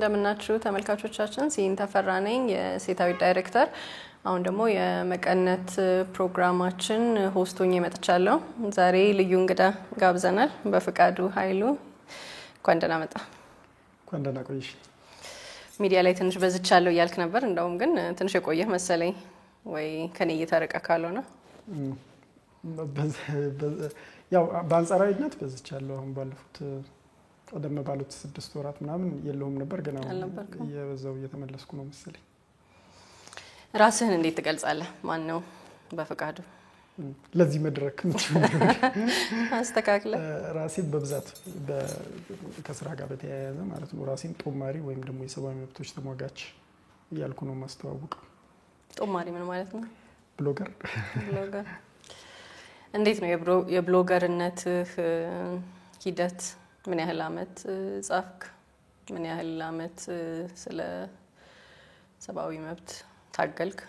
እንደምናችሁ ተመልካቾቻችን ሲን ተፈራ ነኝ የሴታዊ ዳይሬክተር አሁን ደግሞ የመቀነት ፕሮግራማችን ሆስት ሆኜ መጥቻለሁ ዛሬ ልዩ እንግዳ ጋብዘናል በፍቃዱ ኃይሉ እንኳን ደህና መጣ እንኳን ደህና ቆይሽ ሚዲያ ላይ ትንሽ በዝቻለሁ ያልክ ነበር እንደውም ግን ትንሽ የቆየ መሰለኝ ወይ ከኔ እየተረቀ ካልሆነ ያው በአንጻራዊነት በዝቻለሁ አሁን ባለፉት ቀደም ባሉት 6 ወራት ምናምን የለውም ነበር ገና የበዛው እየተመለስኩ ነው መሰለኝ ራስህን እንዴት ትገልጻለህ ማን ነው በፍቃዱ ለዚህ መድረክ አስተካክለ ራሴን በብዛት ከስራ ጋር በተያያዘ ማለት ነው ራሴን ጦማሪ ወይም ደግሞ የሰብአዊ መብቶች ተሟጋች ያልኩ ነው ማስተዋወቀው ጦማሪ ምን ማለት ነው ብሎገር እንዴት ነው የብሎገርነት ሂደት ምን ያህል አመት ጻፍክ ምን ያህል አመት ስለ ሰብአዊ መብት ታገልክ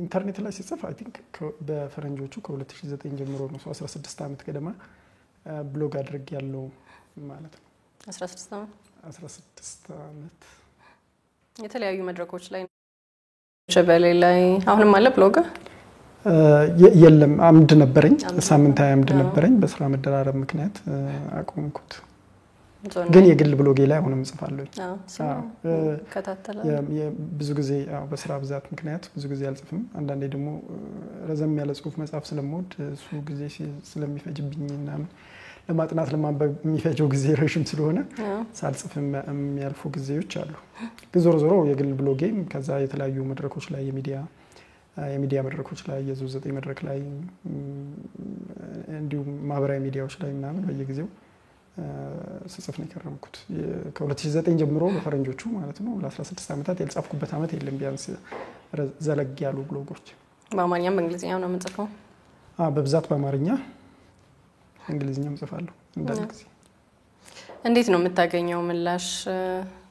ኢንተርኔት ላይ ሲጽፍ አይ ቲንክ በፈረንጆቹ ከ2009 ጀምሮ ነው 16 አመት ገደማ ብሎግ አድርግ ያለው ማለት ነው 16 አመት የተለያዩ መድረኮች ላይ ሸበሌ ላይ አሁንም አለ ብሎግ የለም አምድ ነበረኝ ሳምንታዊ አምድ ነበረኝ በስራ መደራረብ ምክንያት አቆምኩት ግን የግል ብሎጌ ላይ አሁንም ጽፋለሁ ብዙ ጊዜ በስራ ብዛት ምክንያት ብዙ ጊዜ አልጽፍም አንዳንዴ ደግሞ ረዘም ያለ ጽሁፍ መጻፍ ስለምወድ እሱ ጊዜ ስለሚፈጅብኝና ለማጥናት ለማንበብ የሚፈጀው ጊዜ ረጅም ስለሆነ ሳልጽፍም የሚያልፉ ጊዜዎች አሉ ግን ዞሮ የግል ብሎጌም ከዛ የተለያዩ መድረኮች ላይ የሚዲያ መድረኮች ላይ የዙ9 መድረክ ላይ እንዲሁም ማህበራዊ ሚዲያዎች ላይ ምናምን በየጊዜው ስጽፍ ነው የከረምኩት ከ2009 ጀምሮ በፈረንጆቹ ማለት ነው ለ16 አመታት ያልጻፍኩበት አመት የለም ቢያንስ ዘለግ ያሉ ብሎጎች በአማርኛም በእንግሊዝኛም ነው የምጽፈው በብዛት በአማርኛ እንግሊዝኛም ጽፋለሁ እንደዚህ እንዴት ነው የምታገኘው ምላሽ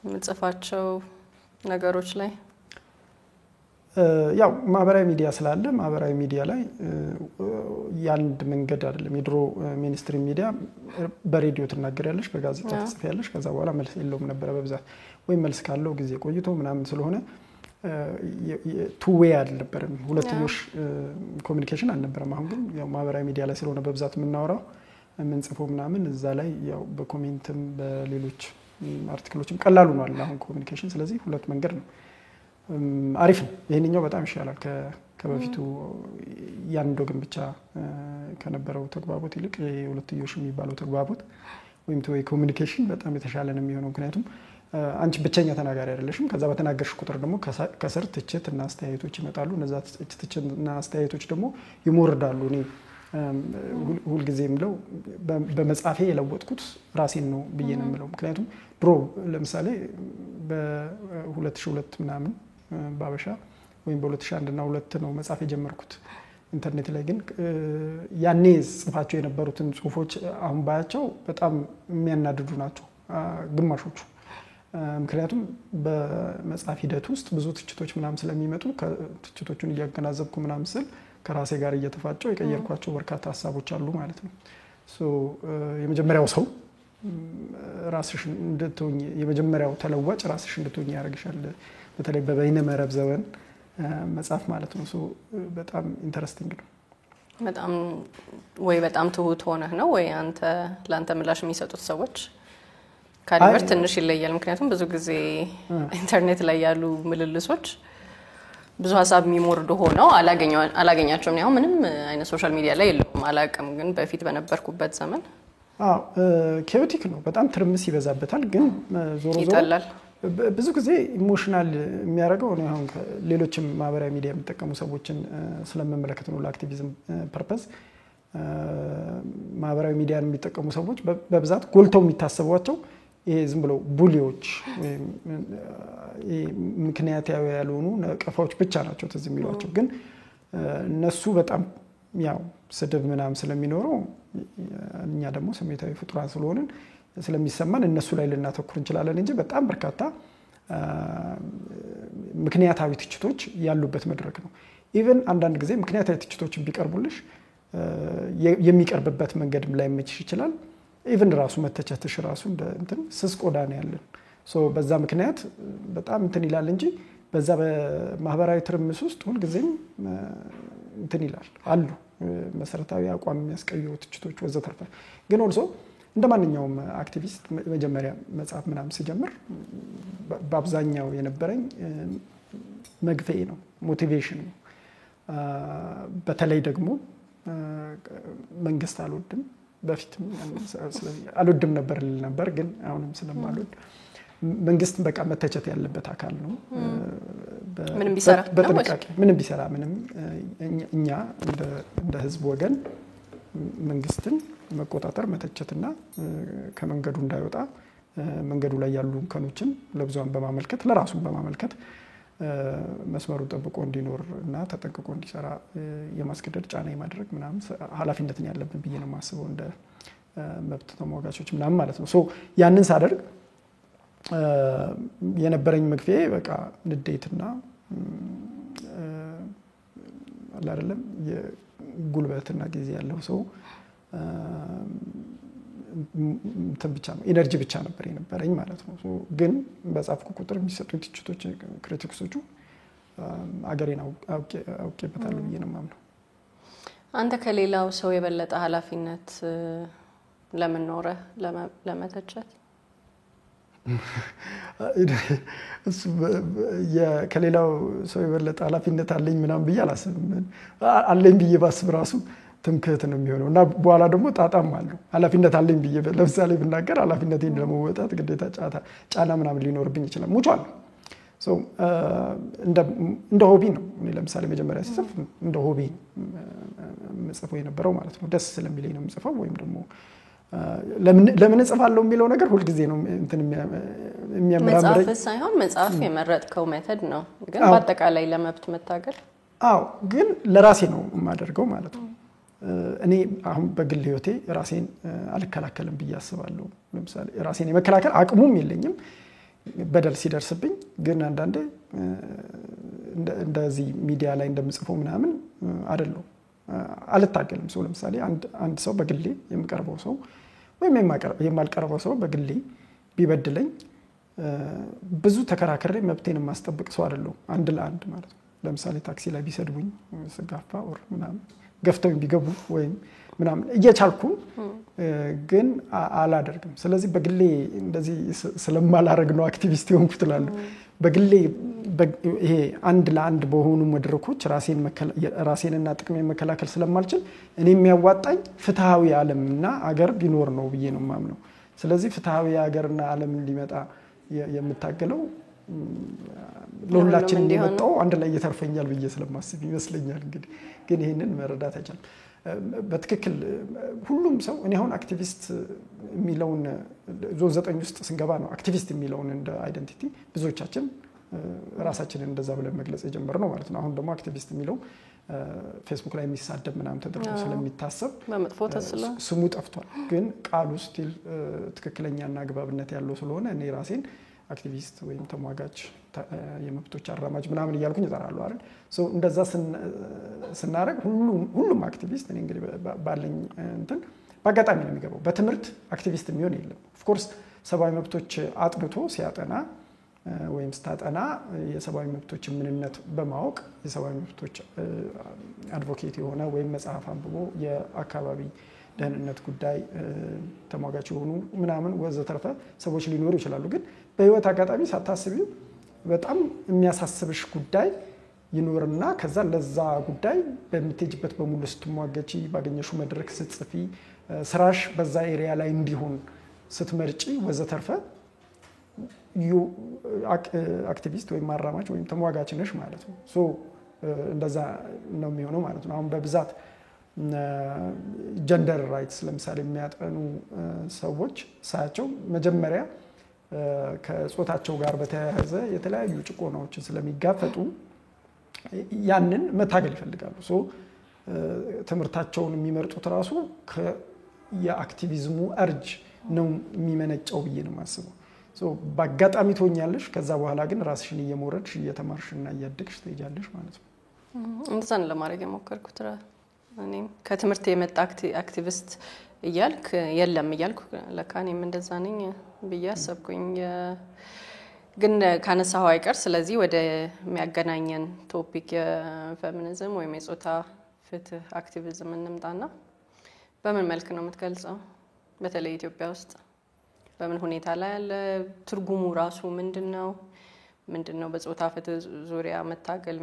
የምጽፋቸው ነገሮች ላይ ያው ማህበራዊ ሚዲያ ስላለ ማህበራዊ ሚዲያ ላይ ያንድ መንገድ አይደለም የድሮ ሚኒስትሪ ሚዲያ በሬዲዮ ተናገራለሽ በጋዜጣ ተጽፈያለሽ ከዛ በኋላ መልስ የለውም ነበር በብዛት ወይ መልስ ካለው ጊዜ ቆይቶ ምናምን ስለሆነ ቱ ዌይ አልነበረም ሁለትዮሽ ኮሙኒኬሽን አልነበረም አሁን ግን ያው ማህበራዊ ሚዲያ ላይ ስለሆነ በብዛት የምናወራው የምንጽፈው ምናምን እዛ ላይ ያው በኮሜንትም በሌሎች አርቲክሎችም ቀላሉ ነው አሁን ኮሙኒኬሽን ስለዚህ ሁለት መንገድ ነው አሪፍ ነው ይሄንኛው በጣም ይሻላል ከበፊቱ ያንዶ ግን ብቻ ከነበረው ተግባቦት ይልቅ የሁለትዮሽ የሚባለው ተግባቦት ወይም ቱ ዌይ ኮሙኒኬሽን በጣም የተሻለ ነው የሚሆነው ምክንያቱም አንቺ ብቸኛ ተናጋሪ አይደለሽም ከዛ በተናገርሽ ቁጥር ደግሞ ከስር ትችትና አስተያየቶች ይመጣሉ እነዛ ትችትና አስተያየቶች ደግሞ ይሞርዳሉ እኔ ሁሉ ጊዜም ለው በመጻፌ የለወጥኩት ራሴን ነው ብዬ ነው የምለው ምክንያቱም ድሮ ለምሳሌ በ2002 ምናምን ባበሻ ወይም በ2001 እና 2 ነው መጻፍ የጀመርኩት ኢንተርኔት ላይ ግን ያኔ ጽፋቸው የነበሩትን ጽሁፎች አሁን ባያቸው በጣም የሚያናድዱ ናቸው ግማሾቹ ምክንያቱም በመጻፍ ሂደት ውስጥ ብዙ ትችቶች ምናምን ስለሚመጡ ትችቶቹን እያገናዘብኩ ምናምን ስል ከራሴ ጋር እየተፋጨው የቀየርኳቸው በርካታ ሐሳቦች አሉ ማለት ነው የመጀመሪያው ሰው ራስሽ እንድትሆኚ የመጀመሪያው ተለዋጭ ራስሽ እንድትሆኚ ያረጋሻል በተለይ በበይነ መረብ ዘመን መጻፍ ማለት ነው በጣም ኢንተረስቲንግ ነው በጣም ትሁት ሆነህ ነው ወይ አንተ ላንተ ምላሽ የሚሰጡት ሰዎች ካሊበር ትንሽ ይለያል ምክንያቱም ብዙ ጊዜ ኢንተርኔት ላይ ያሉ ምልልሶች ብዙ ሐሳብ የሚሞርዱ ሆነው አላገኛቸውም ያው ምንም አይነት ሶሻል ሚዲያ ላይ የለም አላቀም ግን በፊት በነበርኩበት ዘመን ኬዮቲክ ነው በጣም ትርምስ ይበዛበታል ግን ዞሮ ይጣላል ብዙ ጊዜ ኢሞሽናል የሚያደርገው ነው አሁን ሌሎችም ማህበራዊ ሚዲያ የሚጠቀሙ ሰዎችን ስለመመለከት ነው ለአክቲቪዝም ፐርፐዝ ማህበራዊ ሚዲያን የሚጠቀሙ ሰዎች በብዛት ጎልተው የሚታሰቧቸው ይሄ ዝም ብለው ቡሊዎች ምክንያታዊ ያልሆኑ ነቀፋዎች ብቻ ናቸው ተዝ የሚሏቸው ግን እነሱ በጣም ያው ስድብ ምናምን ስለሚኖረው እኛ ደግሞ ስሜታዊ ፍጡራን ስለሆነን ስለሚሰማን እነሱ ላይ ልናተኩር እንችላለን እንጂ በጣም በርካታ ምክንያታዊ ትችቶች ያሉበት መድረክ ነው ኢቭን አንዳንድ ጊዜ ምክንያታዊ ትችቶችን ቢቀርቡልሽ የሚቀርብበት መንገድም ላይ መችሽ ይችላል ኢቭን ራሱ መተቸትሽ ራሱ እንትን ስስ ቆዳ ነው ያለን በዛ ምክንያት በጣም እንትን ይላል እንጂ በዛ በማህበራዊ ትርምስ ውስጥ ሁሉ ጊዜም እንትን ይላል አሉ መሰረታዊ አቋም የሚያስቀይሩ ትችቶች ወዘተርፈ ግን ኦልሶ እንደማንኛውም አክቲቪስት መጀመሪያ መጽሐፍ ምናምን ሲጀምር በአብዛኛው የነበረኝ መግፈይ ነው ሞቲቬሽን ነው በተለይ ደግሞ መንግስት አልወድም በፊት አልወድም ነበር ግን አሁንም ስለማልወድ መንግስት በቃ መተቸት ያለበት አካል ነው ምንም ቢሰራ ምንም እኛ እንደ ህዝብ ወገን መንግስትን መቆጣጠር መተቸትና ከመንገዱ እንዳይወጣ መንገዱ ላይ ያሉ እንከኖችን ለብዙሃን በማመልከት ለራሱን በማመልከት መስመሩን ጠብቆ እንዲኖር እና ተጠንቅቆ እንዲሰራ የማስገደድ ጫና የማድረግ ምናምን ኃላፊነትን ያለብን ብዬ ነው የማስበው እንደ መብት ተሟጋቾች ምናምን ማለት ነው ያንን ሳደርግ የነበረኝ መግፊያ በቃ ንዴትና አይደለም የጉልበትና ጊዜ ያለው ሰው እንትን ብቻ ነው ኢነርጂ ብቻ ነበር የነበረኝ ማለት ነው ግን በጻፍኩ ቁጥር የሚሰጡኝ ትችቶች ክሪቲክሶቹ አገሬን አውቄበታለሁ ብዬ ነው የማምነው አንተ ከሌላው ሰው የበለጠ ኃላፊነት ለምን ኖረ ለመተቸት ከሌላው ሰው የበለጠ ኃላፊነት አለኝ ምናምን ብዬ አላስብም አለኝ ብዬ ባስብ ራሱ ትምክህት ነው የሚሆነው እና በኋላ ደግሞ ጣጣም አለው ኃላፊነት አለኝ ብዬ ለምሳሌ ብናገር ኃላፊነቴን ለመወጣት ግዴታ ጫና ምናምን ሊኖርብኝ ይችላል ሙጫል እንደ ሆቢ ነው እኔ ለምሳሌ መጀመሪያ ሲጽፍ እንደ ሆቢ መጽፈው የነበረው ማለት ነው ደስ ስለሚለኝ ነው የምጽፈው ወይም ደግሞ ለምን እጽፋለሁ የሚለው ነገር ሁሉ ጊዜ ነው እንትን የሚያመራምረኝ መጽሐፍ ሳይሆን መጽሐፍ የመረጥከው ሜተድ ነው ግን በአጠቃላይ ለመብት መታገል ግን ለራሴ ነው የማደርገው ማለት ነው እኔ አሁን በግል ህይወቴ ራሴን አልከላከልም ብዬ አስባለሁ ለምሳሌ ራሴን የመከላከል አቅሙም የለኝም በደል ሲደርስብኝ ግን አንዳንዴ እንደዚህ ሚዲያ ላይ እንደምጽፈው ምናምን አይደለም አልታገልም ለምሳሌ አንድ ሰው በግሌ የምቀርበው ሰው ወይም የማልቀርበው ሰው በግሌ ቢበድለኝ ብዙ ተከራከረ መብቴን ማስጠበቅ ሰው አይደለም አንድ ለአንድ ማለት ነው ለምሳሌ ታክሲ ላይ ቢሰድቡኝ ስጋፋ ኦር ምናምን ገፍተውኝ ቢገቡ ወይም ምናምን እየቻልኩ ግን አላደርግም ስለዚህ በግሌ እንደዚህ ስለማላረግ ነው አክቲቪስት ሆንኩት እላለሁ በግሌ ይሄ አንድ ለአንድ በሆኑ መድረኮች ራሴንና ጥቅሜን መከላከል ስለማልችል እኔ የሚያዋጣኝ ፍትሃዊ ዓለምና አገር ቢኖር ነው ብዬ ነው የማምነው ስለዚህ ፍትሃዊ አገርና ዓለም እንዲመጣ የምታገለው ለሁላችን እንዲመጣው አንድ ላይ እየተርፈኛል ብዬ ስለማስብ ይመስለኛል እንግዲህ ግን ይሄንን መረዳት አይቻልም በትክክል ሁሉም ሰው እኔ አሁን አክቲቪስት የሚለውን ዞን 9 ውስጥ ስንገባ ነው አክቲቪስት የሚለውን እንደ አይደንቲቲ ብዙዎቻችን ራሳችንን እንደዛ ብለን መግለጽ የጀመርነው ማለት ነው አሁን ደግሞ አክቲቪስት የሚለው ፌስቡክ ላይ የሚሳደብ ምናምን ተደርጎ ስለሚታሰብ በመጥፎ ተስሎ ስሙ ጠፍቷል ግን ቃሉ ስቲል ትክክለኛና አግባብነት ያለው ስለሆነ እኔ ራሴን አክቲቪስት ወይም ተሟጋች የመብቶች አራማጅ ምናምን እያልኩኝ እጠራለሁ አይደል እንደዛ ስናረግ ሁሉም አክቲቪስት እኔ እንግዲህ ባለኝ እንትን በአጋጣሚ ነው የሚገባው በትምህርት አክቲቪስት የሚሆን የለም ኦፍ ኮርስ ሰብአዊ መብቶች አጥብቶ ሲያጠና ወይም ስታጠና የሰብአዊ መብቶች ምንነት በማወቅ የሰብአዊ መብቶች አድቮኬት የሆነ ወይም መጽሐፍ አንብቦ የአካባቢ ደህንነት ጉዳይ ተሟጋች የሆኑ ምናምን ወዘተርፈ ሰዎች ሊኖሩ ይችላሉ ግን በህይወት አጋጣሚ ሳታስቢው በጣም የሚያሳስብሽ ጉዳይ ይኖርና ከዛ ለዛ ጉዳይ በምትጅበት በሙሉ ስትሟገቺ ባገኘሹ መድረክ ስትጽፊ ስራሽ በዛ ኤሪያ ላይ እንዲሆን ስትመርጪ ወዘተርፈ አክቲቪስት ወይም አራማጅ ወይም ተሟጋች ነሽ ማለት ነው እንደዛ ነው የሚሆነው ማለት ነው አሁን በብዛት ጀንደር ራይትስ ለምሳሌ የሚያጠኑ ሰዎች ሳያቸው መጀመሪያ ከጾታቸው ጋር በተያያዘ የተለያዩ ጭቆናዎችን ስለሚጋፈጡ ያንን መታገል ይፈልጋሉ ትምህርታቸውን የሚመርጡት ራሱ የአክቲቪዝሙ እርጅ ነው የሚመነጨው ብዬ ነው የማስበው በአጋጣሚ ትሆኛለሽ ከዛ በኋላ ግን ራስሽን እየሞረድሽ እየተማርሽና እያደግሽ ትሄጃለሽ ማለት ነው እንደዛን ለማድረግ የሞከርኩት እኔም ከትምህርት የመጣ አክቲቪስት እያልክ የለም እያልኩ ለካ እኔም እንደዛ ነኝ ብዬ አሰብኩኝ። ግን ካነሳው አይቀር ስለዚህ ወደ የሚያገናኘን ቶፒክ የፌሚኒዝም ወይም የጾታ ፍትህ አክቲቪዝም እንምጣና በምን መልክ ነው የምትገልጸው? በተለይ ኢትዮጵያ ውስጥ በምን ሁኔታ ላይ ያለ ትርጉሙ ራሱ ምንድነው በጾታ ፍትህ ዙሪያ መታገል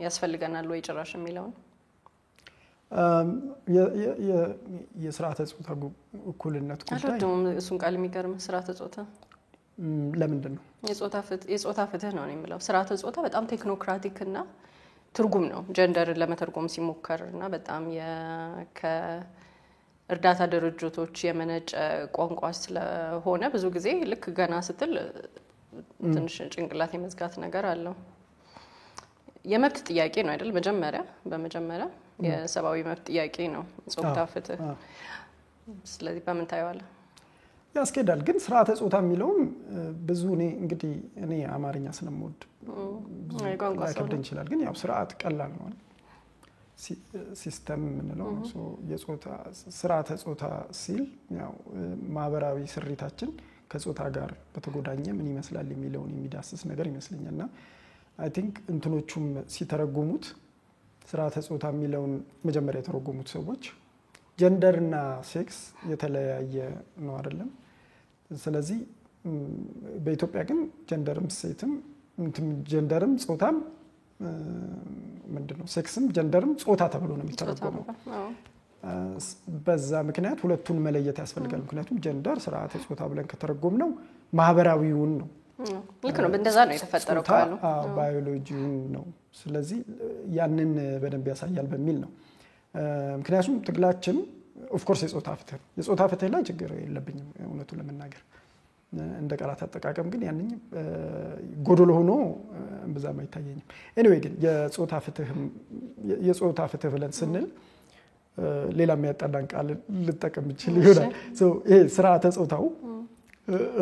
ያስፈልገናል ወይ ጭራሽ የሚለው? የስርዓተ ጾታ እኩልነት ጉዳይ አይደለም። እሱን ቃል የሚገርም ስርዓተ ጾታ ለምንድን ነው የጾታ ፍትህ ነው የሚለው? ስርዓተ ጾታ በጣም ቴክኖክራቲክ እና ትርጉም ነው ጀንደርን ለመተርጎም ሲሞከርና በጣም ከእርዳታ ድርጅቶች የመነጨ ቋንቋ ስለሆነ ብዙ ጊዜ ልክ ገና ስትል ትንሽ ጭንቅላት የመዝጋት ነገር አለው። የመብት ጥያቄ ነው አይደል? በመጀመሪያ የሰብአዊ መብት ጥያቄ ነው ጾታ ፍትህ። ስለዚህ በምን ታየዋለህ? ያስኬዳል። ግን ስርዓተ ጾታ የሚለውም ብዙ እኔ አማርኛ ስለምወድ ላይከብደኝ ይችላል። ግን ያው ስርዓት ቀላል ነው። ሲስተም የምንለው ስርዓተ ጾታ ሲል ያው ማህበራዊ ስሪታችን ከጾታ ጋር በተጎዳኘ ምን ይመስላል የሚለውን የሚዳስስ ነገር ይመስለኛልና አይ ቲንክ እንትኖቹም ሲተረጉሙት ስርዓተ ጾታ የሚለውን መጀመሪያ የተረጎሙት ሰዎች ጀንደር እና ሴክስ የተለያየ ነው አይደለም። ስለዚህ በኢትዮጵያ ግን ጀንደርም ጀንደርም ጾታም ምንድነው ሴክስም ጀንደርም ጾታ ተብሎ ነው የሚተረጎመው። በዛ ምክንያት ሁለቱን መለየት ያስፈልጋል። ምክንያቱም ጀንደር ስርዓተ ጾታ ብለን ከተረጎምነው ማህበራዊውን ነው። ልክ ነው። እንደዛ ነው የተፈጠረው ካሉ ባዮሎጂውን ነው። ስለዚህ ያንን በደንብ ያሳያል በሚል ነው። ምክንያቱም ትግላችን ኦፍ ኮርስ የጾታ ፍትህ ላይ ችግር የለብኝም እውነቱን ለመናገር እንደ ቃላት አጠቃቀም ግን ያንኝ ጎዶሎ ሆኖ እንብዛም አይታየኝም። ኤኒዌይ ግን የጾታ ፍትህ ብለን ስንል ሌላ የሚያጣላን ቃል ልጠቀም ይችላል ይሆናል። ይሄ ስርዓተ ጾታው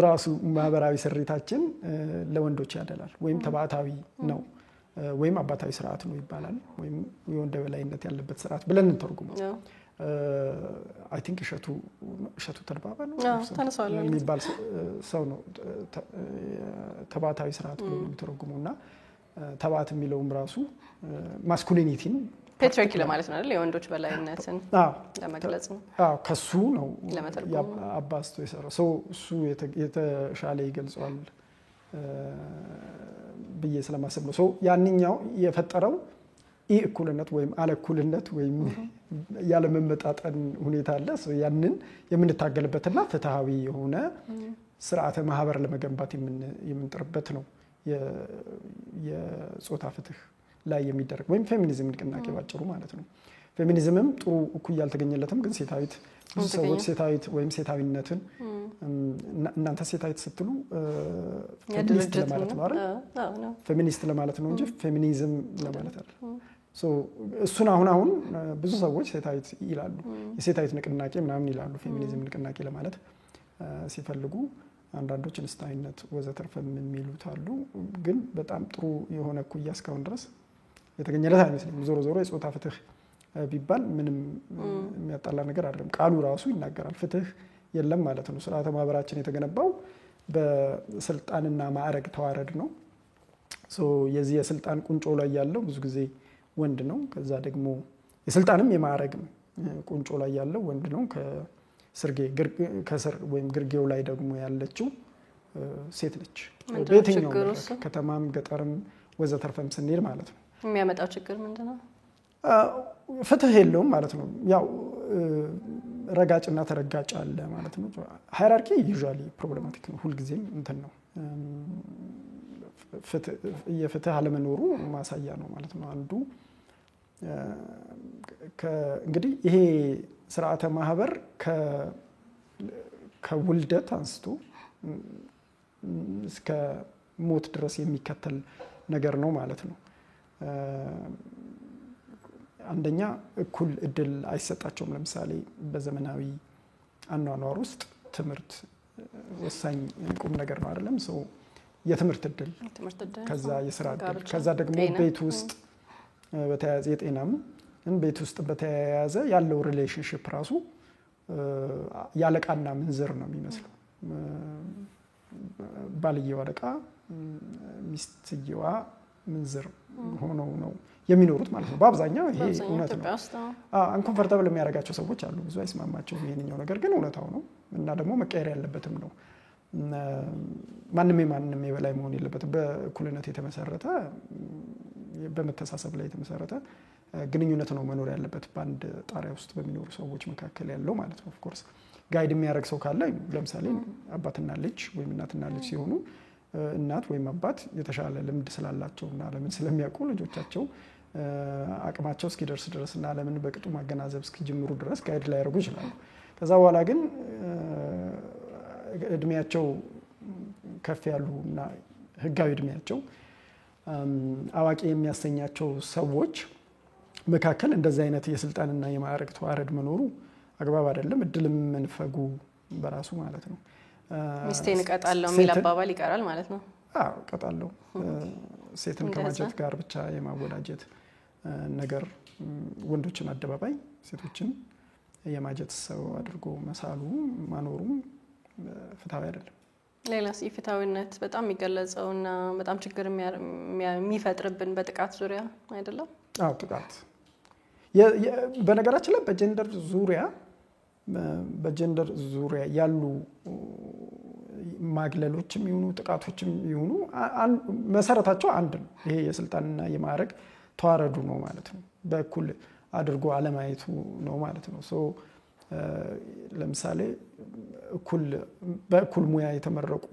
ራሱ ማህበራዊ ስሪታችን ለወንዶች ያደላል ወይም ተባታዊ ነው ወይም አባታዊ ስርዓት ነው ይባላል ወይም የወንድ በላይነት ያለበት ስርዓት ብለን እንተርጉመው። አይ ቲንክ እሸቱ ተርባባ ነው የሚባል ሰው ነው ተባታዊ ስርዓት ብሎ የሚተረጉመውና ተባት የሚለውም ራሱ ማስኩሊኒቲን ፔትሪያርኪ ለማለት ነው አይደል? የወንዶች በላይነትን ለመግለጽ ነው። ከሱ ነው አባስቶ የሰራው ሰው እሱ የተሻለ ይገልጸዋል ብዬ ስለማሰብ ነው። ያንኛው የፈጠረው እኩልነት ወይም አለኩልነት ወይም ያለ መመጣጠን ሁኔታ አለ። ያንን የምንታገልበትና ፍትሃዊ የሆነ ስርዓተ ማህበር ለመገንባት የምንጥርበት ነው የጾታ ፍትህ ላይ የሚደረግ ወይም ፌሚኒዝም ንቅናቄ ባጭሩ ማለት ነው። ፌሚኒዝምም ጥሩ እኩል ያልተገኘለትም ግን ሴታዊት ብዙ ሰዎች ሴታዊት ወይም ሴታዊነትን እናንተ ሴታዊት ስትሉ ፌሚኒስት ለማለት ነው አይደል? ፌሚኒስት ለማለት ነው እንጂ ፌሚኒዝም ለማለት አይደል። እሱን አሁን ብዙ ሰዎች ሴታዊት ይላሉ፣ የሴታዊት ንቅናቄ ምናምን ይላሉ ፌሚኒዝም ንቅናቄ ለማለት ሲፈልጉ። አንዳንዶች እንስታይነት ወዘተርፈ የሚሉት አሉ። ግን በጣም ጥሩ የሆነ እኩያ እስካሁን ድረስ የተገኘለት አይመስለኝም። ዞሮ የጾታ ፍትህ ቢባል ምንም የሚያጣላ ነገር አይደለም። ቃሉ ራሱ ይናገራል። ፍትህ የለም ማለት ነው። ስርዓተ ማህበራችን የተገነባው በስልጣንና ማዕረግ ተዋረድ ነው። የዚህ የስልጣን ቁንጮ ላይ ያለው ብዙ ጊዜ ወንድ ነው። ከዛ ደግሞ የስልጣንም የማዕረግም ቁንጮ ላይ ያለው ወንድ ነው። ከስር ወይም ግርጌው ላይ ደግሞ ያለችው ሴት ነች። በየትኛው ከተማም ገጠርም ወዘተርፈም ስንሄድ ማለት ነው። የሚያመጣው ችግር ምንድነው? ፍትህ የለውም ማለት ነው። ያው ረጋጭና ተረጋጭ አለ ማለት ነው። ሃይራርኪ ዩዥዋሊ ፕሮብሌማቲክ ነው። ሁልጊዜም እንትን ነው የፍትህ አለመኖሩ ማሳያ ነው ማለት ነው። አንዱ እንግዲህ ይሄ ስርዓተ ማህበር ከውልደት አንስቶ እስከ ሞት ድረስ የሚከተል ነገር ነው ማለት ነው። አንደኛ እኩል እድል አይሰጣቸውም። ለምሳሌ በዘመናዊ አኗኗር ውስጥ ትምህርት ወሳኝ ቁም ነገር ነው አይደለም? የትምህርት እድል፣ ከዛ የስራ እድል፣ ከዛ ደግሞ ቤት ውስጥ በተያያዘ የጤናም ቤት ውስጥ በተያያዘ ያለው ሪሌሽንሺፕ ራሱ ያለቃና ምንዝር ነው የሚመስለው ባልየው አለቃ ሚስትየዋ ምንዝር ሆነው ነው የሚኖሩት ማለት ነው በአብዛኛው ይሄ እውነት ነው አንኮምፎርታብል የሚያደርጋቸው ሰዎች አሉ ብዙ አይስማማቸውም ይሄንኛው ነገር ግን እውነታው ነው እና ደግሞ መቀየር ያለበትም ነው ማንንም የበላይ መሆን የለበትም በእኩልነት የተመሰረተ በመተሳሰብ ላይ የተመሰረተ ግንኙነት ነው መኖር ያለበት በአንድ ጣሪያ ውስጥ በሚኖሩ ሰዎች መካከል ያለው ማለት ነው ኦፍ ኮርስ ጋይድ የሚያደርግ ሰው ካለ ለምሳሌ አባትና ልጅ ወይም እናትና ልጅ ሲሆኑ እናት ወይም አባት የተሻለ ልምድ ስላላቸውና ለምን ስለሚያውቁ ልጆቻቸው አቅማቸው እስኪደርስ ድረስና ለምን በቅጡ ማገናዘብ እስኪጀምሩ ድረስ ጋይድ ላይ ያደርጉ ይችላሉ ከዛ በኋላ ግን እድሜያቸው ከፍ ያሉና ህጋዊ እድሜያቸው አዋቂ የሚያሰኛቸው ሰዎች መካከል እንደዚህ አይነት የስልጣንና የማዕረግ ተዋረድ መኖሩ አግባብ አይደለም እድልም መንፈጉ በራሱ ማለት ነው ሚስቴን ቀጣለው የሚል አባባል ይቀራል ማለት ነው አዎ ቀጣለው ሴትን ከማጀት ጋር ብቻ የማወዳጀት ነገር ወንዶችን አደባባይ ሴቶችን የማጀት ሰው አድርጎ መሳሉ ማኖሩ ፍትሃዊ አይደለም ሌላስ ፍትሃዊነት በጣም የሚገለጸውና በጣም ችግር የሚፈጥርብን በጥቃት ዙሪያ አይደለም አዎ ጥቃት በነገራችን ላይ በጀንደር ዙሪያ ያሉ ማግለሎችም ይሁኑ ጥቃቶችም ይሁኑ መሰረታቸው አንድ ነው ይሄ የስልጣንና የማዕረግ ተዋረዱ ነው ማለት ነው በእኩል አድርጎ አለማየቱ ነው ማለት ነው ለምሳሌ በእኩል ሙያ የተመረቁ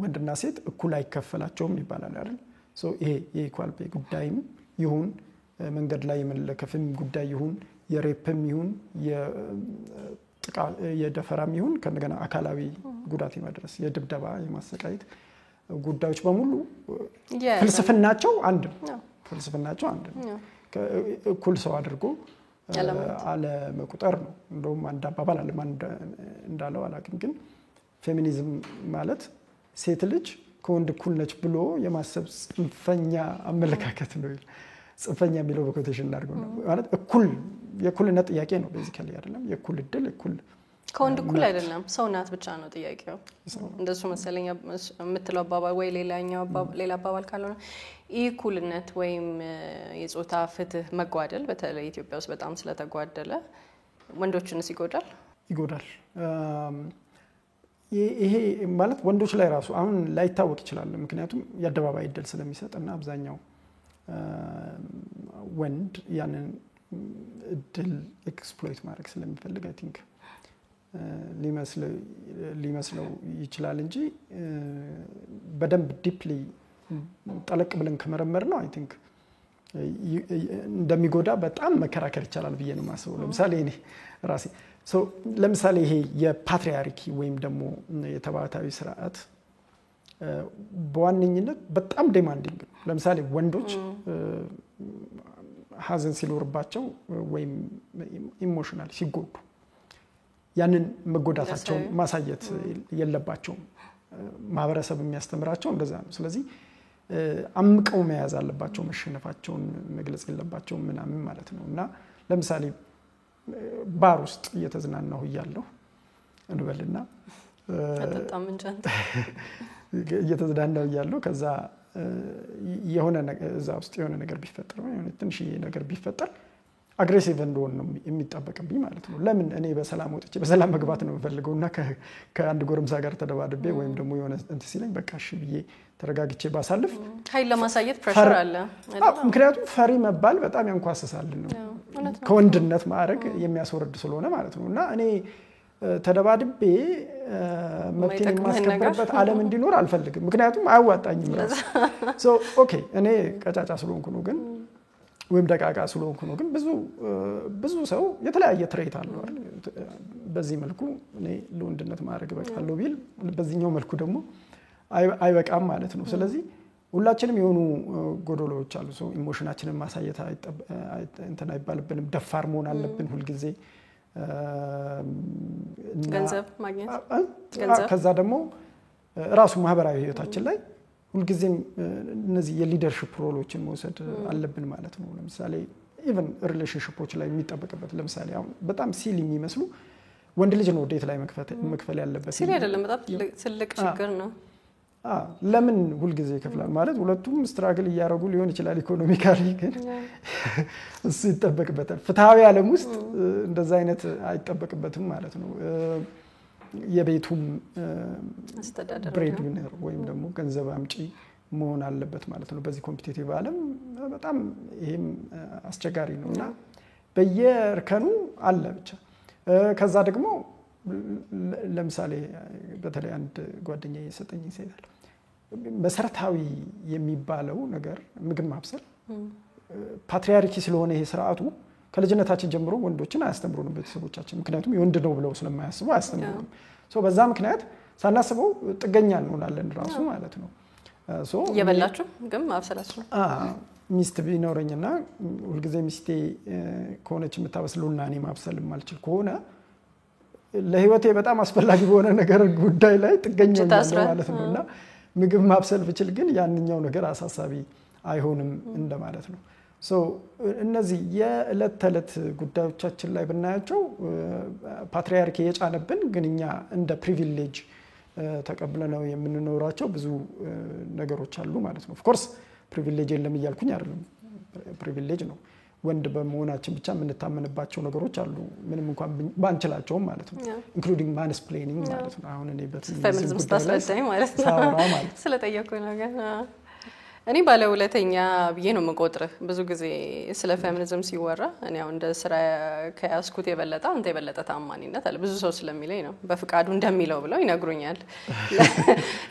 ወንድና ሴት እኩል አይከፈላቸውም ይባላል አይደል ይሄ የኢኳል ፔይ ጉዳይም ይሁን መንገድ ላይ የመለከፍም ጉዳይ ይሁን የሬፕም ይሁን የደፈራም ይሁን ከነገና አካላዊ ጉዳት የማድረስ የድብደባ የማሰቃየት ጉዳዮች በሙሉ ፍልስፍናቸው አንድ ነው እኩል ሰው አድርጎ አለ መቁጠር ነው እንደውም አንድ አባባል አለ ማን እንዳለው አላውቅም ግን ፌሚኒዝም ማለት ሴት ልጅ ከወንድ እኩል ነች ብሎ የማሰብ ጽንፈኛ አመለካከት ነው ጽንፈኛ የሚለው በኮቴሽን አድርገው ነው ማለት የእኩልነት ጥያቄ ነው ቤዚካሊ አይደለም የእኩል እድል እኩል ከወንድ እኩል አይደለም ሰው ናት ብቻ ነው ጥያቄው እንደሱ መሰለኝ የምትለው አባባል ወይ ሌላ አባባል ካልሆነ ኢኩልነት ወይም የጾታ ፍትህ መጓደል በተለይ ኢትዮጵያ ውስጥ በጣም ስለተጓደለ ወንዶችንስ ይጎዳል ይሄ ማለት ወንዶች ላይ ራሱ አሁን ላይታወቅ ይችላል ምክንያቱም የአደባባይ እድል ስለሚሰጥና አብዛኛው ወንድ ያንን እድል ኤክስፕሎይት ማድረግ ስለሚፈልግ አይ ቲንክ ሊመስለው ይችላል እንጂ በደንብ ዲፕሊ ጠለቅ ብለን ከመረመር ነው አይ ቲንክ እንደሚጎዳ በጣም መከራከር ይቻላል ብዬ ነው ማሰው ለምሳሌ እኔ ራሴ ለምሳሌ ይሄ የፓትሪያርኪ ወይም ደግሞ የተባታዊ ስርዓት በዋነኝነት በጣም ዲማንዲንግ ለምሳሌ ወንዶች ሀዘን ሲኖርባቸው ወይም ኢሞሽናል ሲጎዱ ያንን መጎዳታቸው ማሳየት የለባቸውም ማህበረሰብ የሚያስተምራቸው እንደዛ ነው ስለዚህ አምቀው መያዝ አለባቸው መሸነፋቸውን መግለጽ የለባቸው ምናምን ማለት ነው እና ለምሳሌ ባር ውስጥ እየተዝናናሁ ይያለሁ እንበልና በጣም እንጃንተ እየተዝናናሁ ይያለሁ ከዛ የሆነ እዛ ውስጥ የሆነ ነገር ቢፈጠር የሆነ ትንሽ ነገር ቢፈጠር አግሬሲቭ እንደሆነ ነው የሚጣበቅብኝ ማለት ነው ለምን እኔ በሰላም ወጥቼ በሰላም መግባት ነው የምፈልገውና ከአንድ ጎረምሳ ጋር ተደባድቤ ወይም ደግሞ የሆነ እንት ሲለኝ በቃ እሺ ብዬ ተረጋግቼ ባሳልፍ ኃይል ለማሳየት ፕሬሸር አለ ምክንያቱም ፈሪ መባል በጣም ያንኳስሳል ነው ከወንድነት ማዕረግ የሚያስወርድ ስለሆነ ማለት ነውና እኔ ተደባድቤ መብቴን ማስከበርበት ዓለም እንዲኖር አልፈልግም ምክንያቱም አያዋጣኝም ራስ ኦኬ እኔ ቀጫጫ ስለሆንኩ ነው ግን ወይም ደቃቃ ስለሆንኩ ነው ግን ብዙ ሰው የተለያየ ትሬት አለው አይደል በዚህ መልኩ እኔ ለወንድነት ማዕረግ በቃለው ቢል በዚህኛው መልኩ ደግሞ አይበቃም ማለት ነው ስለዚህ ሁላችንም የሆኑ ጎዶሎች አሉ ኢሞሽናችንን ማሳየት እንትን አይባልብንም ደፋር መሆን አለብን ሁሉ ጊዜ ገንዘብ ማግኘት ከዛ ደግሞ ራሱ ማህበራዊ ህይወታችን ላይ ሁሉ ጊዜ እነዚህ የሊደርሺፕ ሮሎችን መውሰድ አለብን ማለት ነው ለምሳሌ ኢቭን ሪሌሽንሺፖች ላይ የሚጠበቅበት ለምሳሌ አሁን በጣም ሲል የሚመስሉ ወንድ ልጅ ነው ዴት ላይ መክፈል ያለበት ሲል አይደለም በጣም ትልቅ ችግር ነው ለምን ሁሉ ጊዜ ይከፍላል ማለት ሁለቱም ስትራግል እያደረጉ ሊሆን ይችላል ኢኮኖሚካሊ ግን እሱ ይጠበቅበታል ፍትሃዊ ዓለም ውስጥ እንደዛ አይነት አይጠበቅበትም ማለት ነው የቤቱም አስተዳደር ብሬድ ዊነር ወይም ደግሞ ገንዘብ አምጪ መሆን አለበት ማለት ነው በዚህ ኮምፒቲቲቭ ዓለም በጣም ይሄም አስቸጋሪ ነውና በየእርከኑ አለ ብቻ ከዛ ደግሞ ለምሳሌ በተለይ አንድ ጓደኛዬ የሰጠኝ ይሰጣል መሰረታዊ የሚባለው ነገር ምግብ ማብሰል ፓትሪያርኪ ስለሆነ ይሄ ስርዓቱ ከልጅነታችን ጀምሮ ወንዶችን አያስተምሩንም ቤተሰቦቻችን ምክንያቱም የወንድ ነው ብለው ስለማያስቡ አያስተምሩንም በዛ ምክንያት ሳናስበው ጥገኛ እንሆናለን ራሱ ማለት ነው የበላችሁ ግን ማብሰላችሁ ሚስት ቢኖረኝና ሁሉ ጊዜ ሚስቴ ከሆነች የምታበስሉና እኔ ማብሰል ማልችል ከሆነ ለህይወቴ በጣም አስፈላጊ በሆነ ነገር ጉዳይ ላይ ጥገኛ ነኝ ማለት ነውና ምግብ ማብሰል ብችል ግን ያንኛው ነገር አሳሳቢ አይሆንም እንደማለት ነው እነዚህ የዕለት ተዕለት ጉዳዮቻችን ላይ ብናያቸው ፓትሪያርኪ የጫነብን ግን እኛ እንደ ፕሪቪሌጅ ተቀብለነው የምንኖራቸው ብዙ ነገሮች አሉ ማለት ነው ኦፍ ኮርስ ፕሪቪሌጅ የለም እያልኩኝ አይደለም ፕሪቪሌጅ ነው ወንድ በመሆናችን ብቻ የምንታመንባቸው ነገሮች አሉ ምንም እንኳን ባንችላቸውም ማለት ነው ኢንክሉዲንግ ማንስፕሌኒንግ ማለት ነው አሁን እኔ ፌሚኒዝም ስታስረዳኝ ማለት ነው ስለጠየቁኝ ነገር እኔ ባለውለተኛ ብዬ ነው የምቆጥርህ ብዙ ጊዜ ስለ ፌሚኒዝም ሲወራ እኔ አሁን እንደ ስራ ከያስኩት የበለጠ አንተ የበለጠ ታማኝነት አለ ብዙ ሰው ስለሚለኝ ነው በፍቃዱ እንደሚለው ብለው ይነግሩኛል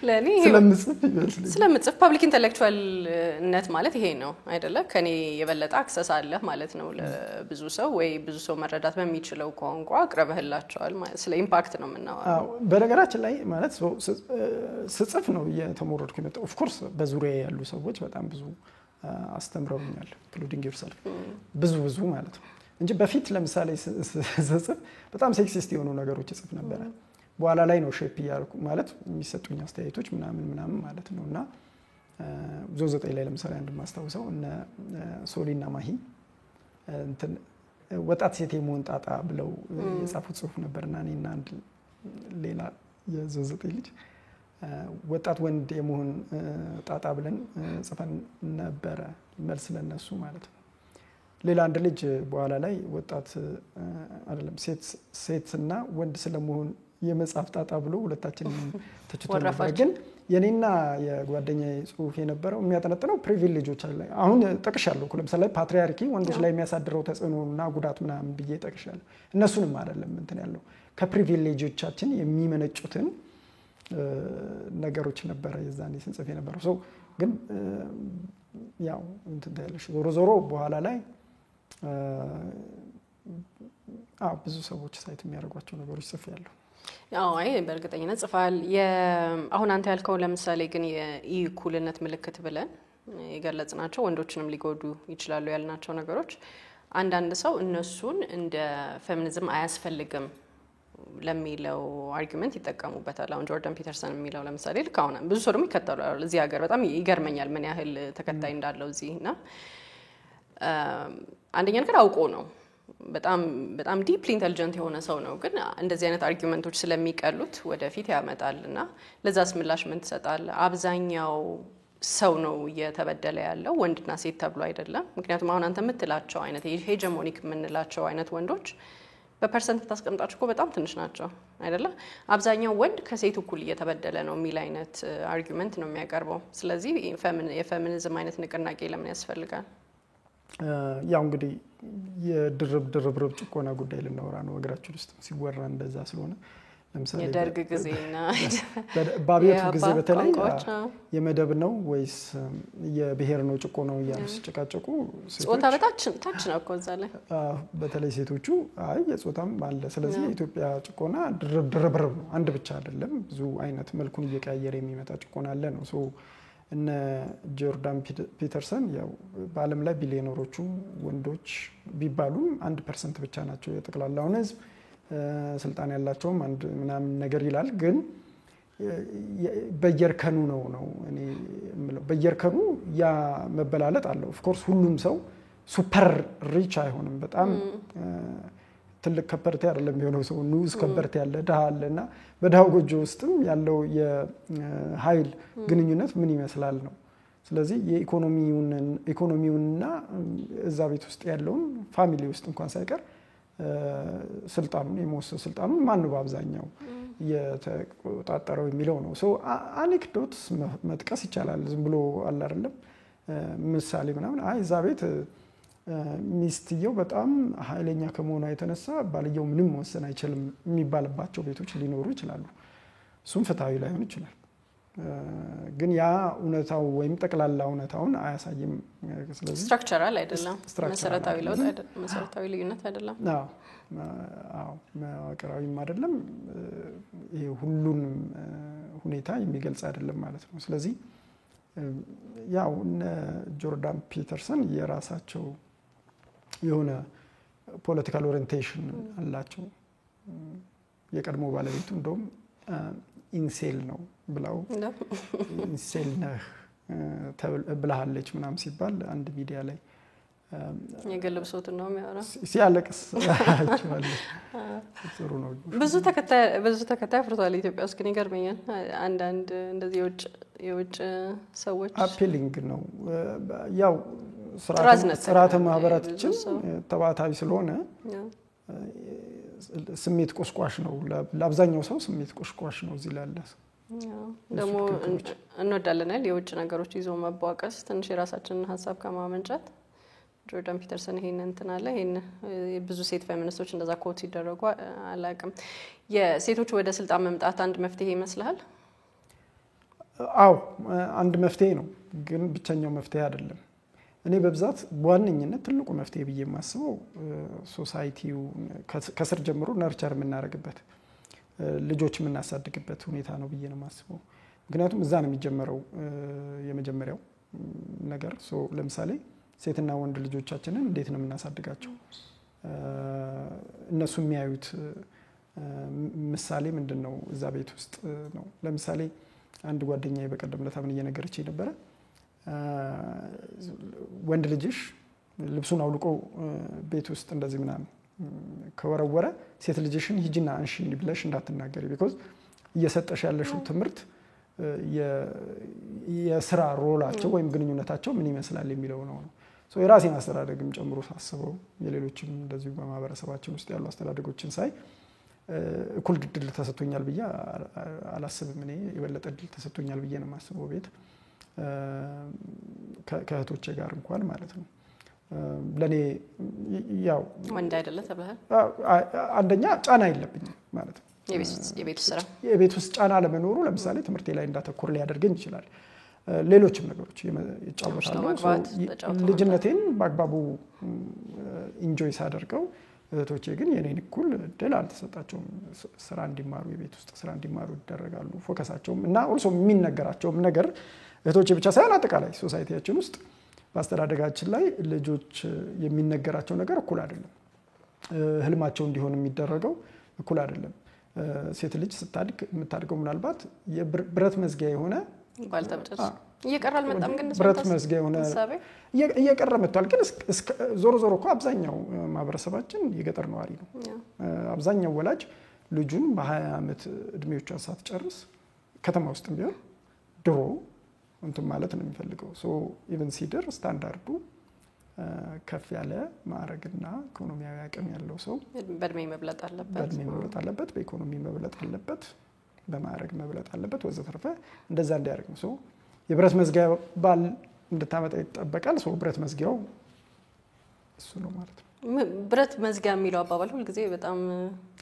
ለኔ ስለምጽፍ ፐብሊክ ኢንተሌክቹዋልነት ማለት ይሄ ነው አይደለ ከኔ የበለጠ አክሰስ አለ ማለት ነው ለብዙ ሰው ወይ ብዙ ሰው መረዳት በሚችለው ቋንቋ አቅርበህላቸዋል ማለት ስለ ኢምፓክት ነው የምናወራው በነገራችን ላይ ማለት ስጽፍ ነው የተሞረድኩ የመጣው ኦፍ ኮርስ በዙሪያ ያሉ ሰዎች በጣም ብዙ አስተምረውኛል including yourself ብዙ ማለት ነው እንጂ በፊት ለምሳሌ ስጽፍ በጣም ሴክሲስት የሆኑ ነገሮች ጽፍ ነበር በኋላ ላይ ነው ሼፕ ያርኩ ማለት የሚሰጡኝ አስተያየቶች ምናምን ማለት ነውና ዞዘጠኝ ላይ ለምሳሌ አንድ ማስተዋወሰው እነ ሶሊና ማሂ እንትን ወጣት ሴት የመሆን ጣጣ ብለው የጻፉት ጽሁፍ ነበርና እኔና አንድ ሌላ የዞዘጠኝ ልጅ ወጣት ወንድ የመሆን ጣጣ ብለን ጽፈን ነበር መልስ ለነሱ ማለት ነው ሌላ አንድ ልጅ በኋላ ላይ ወጣት አይደለም ሴትና ወንድ ስለመሆን የመጻፍ ጣጣ ብሎ ሁለታችን ተችቶ ነበር ግን የኔና የጓደኛዬ ጽሁፍ የነበረው የሚያጠነጥነው ፕሪቪሌጆች አለ አሁን ጠቅሻለሁ ለምሳሌ ፓትሪያርኪ ወንዶች ላይ የሚያሳድረው ተጽዕኖና ጉዳት ምናምን ብዬ ጠቅሻለሁ እነሱንም አይደለም እንትን ያለው ከፕሪቪሌጆቻችን የሚመነጩትን ነገሮች ነበር የዛኔ ስንጽፍ የነበረው ግን ያው እንትን ታያለሽ ዞሮ በኋላ ላይ ብዙ ሰዎች ሳይት የሚያደርጓቸው ነገሮች ጽፌያለሁ ያው በእርግጠኝነት ጽፋል አሁን አንተ ያልከው ለምሳሌ ግን የኢኩልነት ምልክት ብለን የገለጽናቸው ወንዶችንም ሊጎዱ ይችላሉ ያልናቸው ነገሮች አንዳንድ ሰው እነሱን እንደ ፌሚኒዝም አያስፈልግም ለሚለው አርጊመንት ይጠቀሙበታል አሁን ጆርዳን ፒተርሰን የሚለው ለምሳሌ ልካውና ብዙ ሰው ደግሞ ይከተላሉ እዚህ ሀገር በጣም ይገርመኛል ምን ያህል ተከታይ እንዳለው እዚህና አንደኛ ነገር አውቆ ነው በጣም ዲፕሊ ኢንተሊጀንት የሆነ ሰው ነው ግን እንደዚህ አይነት አርጊመንቶች ስለሚቀሉት ወደፊት ያመጣልና ለዛስ ምላሽ ምን ትሰጣል አብዛኛው ሰው ነው እየተበደለ ያለው ወንድና ሴት ተብሎ አይደለም ምክንያቱም አሁን አንተ የምትላቸው አይነት ሄጀሞኒክ የምንላቸው አይነት ወንዶች በፐርሰንት ታስቀምጣችሁ በጣም ትንሽ ናቸው አይደለ አብዛኛው ወንድ ከሴት እኩል እየተበደለ ነው የሚል አይነት አርጊመንት ነው የሚያቀርበው ስለዚህ የፌሚኒዝም አይነት ንቅናቄ ለምን ያስፈልጋል ያው እንግዲህ የድርብ ጭቆና ጉዳይ ልናወራ ነው ወግራችን ውስጥ ሲወራ እንደዛ ስለሆነ ለምሳሌ የደርግ ጊዜና ባቢያቱ ጊዜ በተለይ የመደብ ነው ወይስ የብሔር ነው ጭቆናው ያሉስ ጭቃጭቁ ጾታ በታች ነው እኮ እዛ ላይ በተለይ ሴቶቹ የጾታም አለ ስለዚህ የኢትዮጵያ ጭቆና ድርብ ነው አንድ ብቻ አይደለም ብዙ አይነት መልኩን እየቀያየረ የሚመጣ ጭቆና አለ ነው እነ ጆርዳን ፒተርሰን ያው በአለም ላይ ቢሊዮነሮቹ ወንዶች ቢባሉም 1% ብቻ ናቸው የጠቅላላውን ህዝብ ስልጣን ያላቸውም አንድ ምናምን ነገር ይላል ግን በየርከኑ ነው እኔ የምለው በየርከኑ ያ መበላለጥ አለው ኦፍ ኮርስ ሁሉም ሰው ሱፐር ሪች አይሆንም በጣም ትልቅ ከበርቴ አይደለም የሚሆነው ሰው ኑዝ ከበርቴ ያለ ድሃ አለና በድሃው ጎጆ ውስጥም ያለው የኃይል ግንኙነት ምን ይመስላል ነው ስለዚህ የኢኮኖሚውንና እዛ ቤት ውስጥ ያለውን ፋሚሊ ውስጥ እንኳን ሳይቀር ስልጣኑን የመወሰን ስልጣኑን ማን ነው በአብዛኛው የተቆጣጠረው የሚለው ነው ሶ አኔክዶትስ መጥቀስ ይቻላል ዝም ብሎ አለ አይደለም ምሳሌ ምናምን አይ እዛ ቤት ሚስትየው በጣም ኃይለኛ ከመሆኗ የተነሳ ባልየው ምንም መወሰን አይችልም የሚባልባቸው ቤቶች ሊኖሩ ይችላሉ እሱም ፍትሃዊ ላይሆን ይችላል ግን ያ እውነታው ወይም ጠቅላላ እውነታውን አያሳይም ስለዚህ ስትራክቸራል አይደለም መሰረታዊ ለውጥ አይደለም መሰረታዊ ልዩነት አይደለም አዎ መዋቅራዊም አይደለም ይሄ ሁሉን ሁኔታ የሚገልጽ አይደለም ማለት ነው ስለዚህ ያው ጆርዳን ፒተርሰን የራሳቸው የሆነ ፖለቲካል ኦሪየንቴሽን አላቸው የቀድሞ ባለቤቱ እንደውም ኢንሴል ነው ብለው ኢንሴል ነህ ብለሃለች ምናምን ሲባል አንድ ሚዲያ ላይ የገለብሶት ነው የሚያወራ ሲያለቅስ አይቻለሁ ጥሩ ነው ብዙ ተከታይ ፍርቷል ኢትዮጵያ ውስጥ ግን ይገርመኛል አንዳንድ እንደዚህ የውጭ ሰዎች አፒሊንግ ነው ያው ስርዓተ ማህበራችን ተባታዊ ስለሆነ ስሜት ቆስቋሽ ነው ለአብዛኛው ሰው ስሜት ቆስቋሽ ነው እዚህ ላለ ደግሞ እንወዳለናል የውጭ ነገሮች ይዞ መቧቀስ ትንሽ የራሳችንን ሐሳብ ከማመንጨት ጆርዳን ፒተርሰን ይሄን እንትን አለ ይሄን ብዙ ሴት ፌሚኒስቶች እንደዛ ኮት ይደረጉ አላቅም የሴቶች ወደ ስልጣን መምጣት አንድ መፍትሄ ይመስላል አው አንድ መፍትሄ ነው ግን ብቸኛው መፍትሄ አይደለም እኔ በብዛት በዋነኝነት ትልቁ መፍትሄ ብዬ የማስበው ሶሳይቲው ከስር ጀምሮ ነርቸር የምናደርግበት ልጆች የምናሳድግበት ሁኔታ ነው ብዬ ነው የማስበው ምክንያቱም እዛ ነው የሚጀምረው የመጀመሪያው ነገር ለምሳሌ ሴትና ወንድ ልጆቻችንን እንዴት ነው የምናሳድጋቸው እነሱ የሚያዩት ምሳሌ ምንድነው እዛ ቤት ውስጥ ነው ለምሳሌ አንድ ጓደኛዬ በቀደም ለታምን እየነገረችኝ ነበር ወንድ ልጅሽ ልብሱን አውልቆ ቤት ውስጥ እንደዚህ ምናምን ከወረወረ ሴት ልጅሽን ሂጂና አንሺ ብለሽ እንዳትናገሪ because እየሰጠሽ ያለሽው ትምህርት የስራ ሮላቸው ወይም ግንኙነታቸው ምን ይመስላል የሚለው ነው ሶ የራሴን አስተዳደግም ጨምሮ ሳስበው የሌሎችም እንደዚሁ በማህበረሰባችን ውስጥ ያሉ አስተዳደጎችን ሳይ እኩል ድል ተሰጥቶኛል ብዬ አላስብም እኔ የበለጠ ድል ተሰጥቶኛል ብዬ ነው የማስበው ቤት ከእህቶቼ ጋር እንኳን ማለት ነው ለኔ ያው ወንድ አይደለ ተብለህ አንደኛ ጫና የለብኝም ማለት ነው የቤት ውስጥ ጫና ለመኖሩ ለምሳሌ ትምህርቴ ላይ እንዳተኮር ሊያደርገኝ ይችላል ሌሎችም ነገሮች ይጫወታሉ ልጅነቴን በአግባቡ ኢንጆይ ሳደርገው እህቶቼ ግን የኔን እኩል ድል አልተሰጣቸውም ስራ እንዲማሩ የቤት ውስጥ ስራ እንዲማሩ ይደረጋሉ ፎከሳቸውም እና also የሚነገራቸውም ነገር እህቶቼ ብቻ ሳይሆን አጠቃላይ ሶሳይቲያችን ውስጥ በአስተዳደጋችን ላይ ልጆች የሚነገራቸው ነገር እኩል አይደለም ህልማቸው እንዲሆን የሚደረገው እኩል አይደለም ሴት ልጅ ስታድግ የምታድገው ምናልባት የብረት መዝጊያ የሆነ ባልተብጨስ እየቀራል መጣም ግን ብረት መዝጊያ የሆነ እየቀረ መጥቷል ግን ዞሮ እኮ አብዛኛው ማህበረሰባችን የገጠር ነዋሪ ነው አብዛኛው ወላጅ ልጁን በ20 አመት እድሜዎቹ ሳትጨርስ ከተማ ውስጥ ቢሆን ድሮ እንትን ማለት ነው የሚፈልገው ሶ ኢቭን ሲደር ስታንዳርዱ ከፍ ያለ ማዕረግና ኢኮኖሚያዊ አቅም ያለው ሰው በእድሜ መብለጥ አለበት በኢኮኖሚ መብለጥ አለበት በማዕረግ መብለጥ አለበት ወዘተርፈ እንደዛ እንዲያደርግ ነው ሶ የብረት መዝጊያ ባል እንድታመጣ ይጠበቃል ሶ ብረት መዝጊያው እሱ ነው ማለት ነው ብረት መዝጊያ የሚለው አባባል ሁሉ ጊዜ በጣም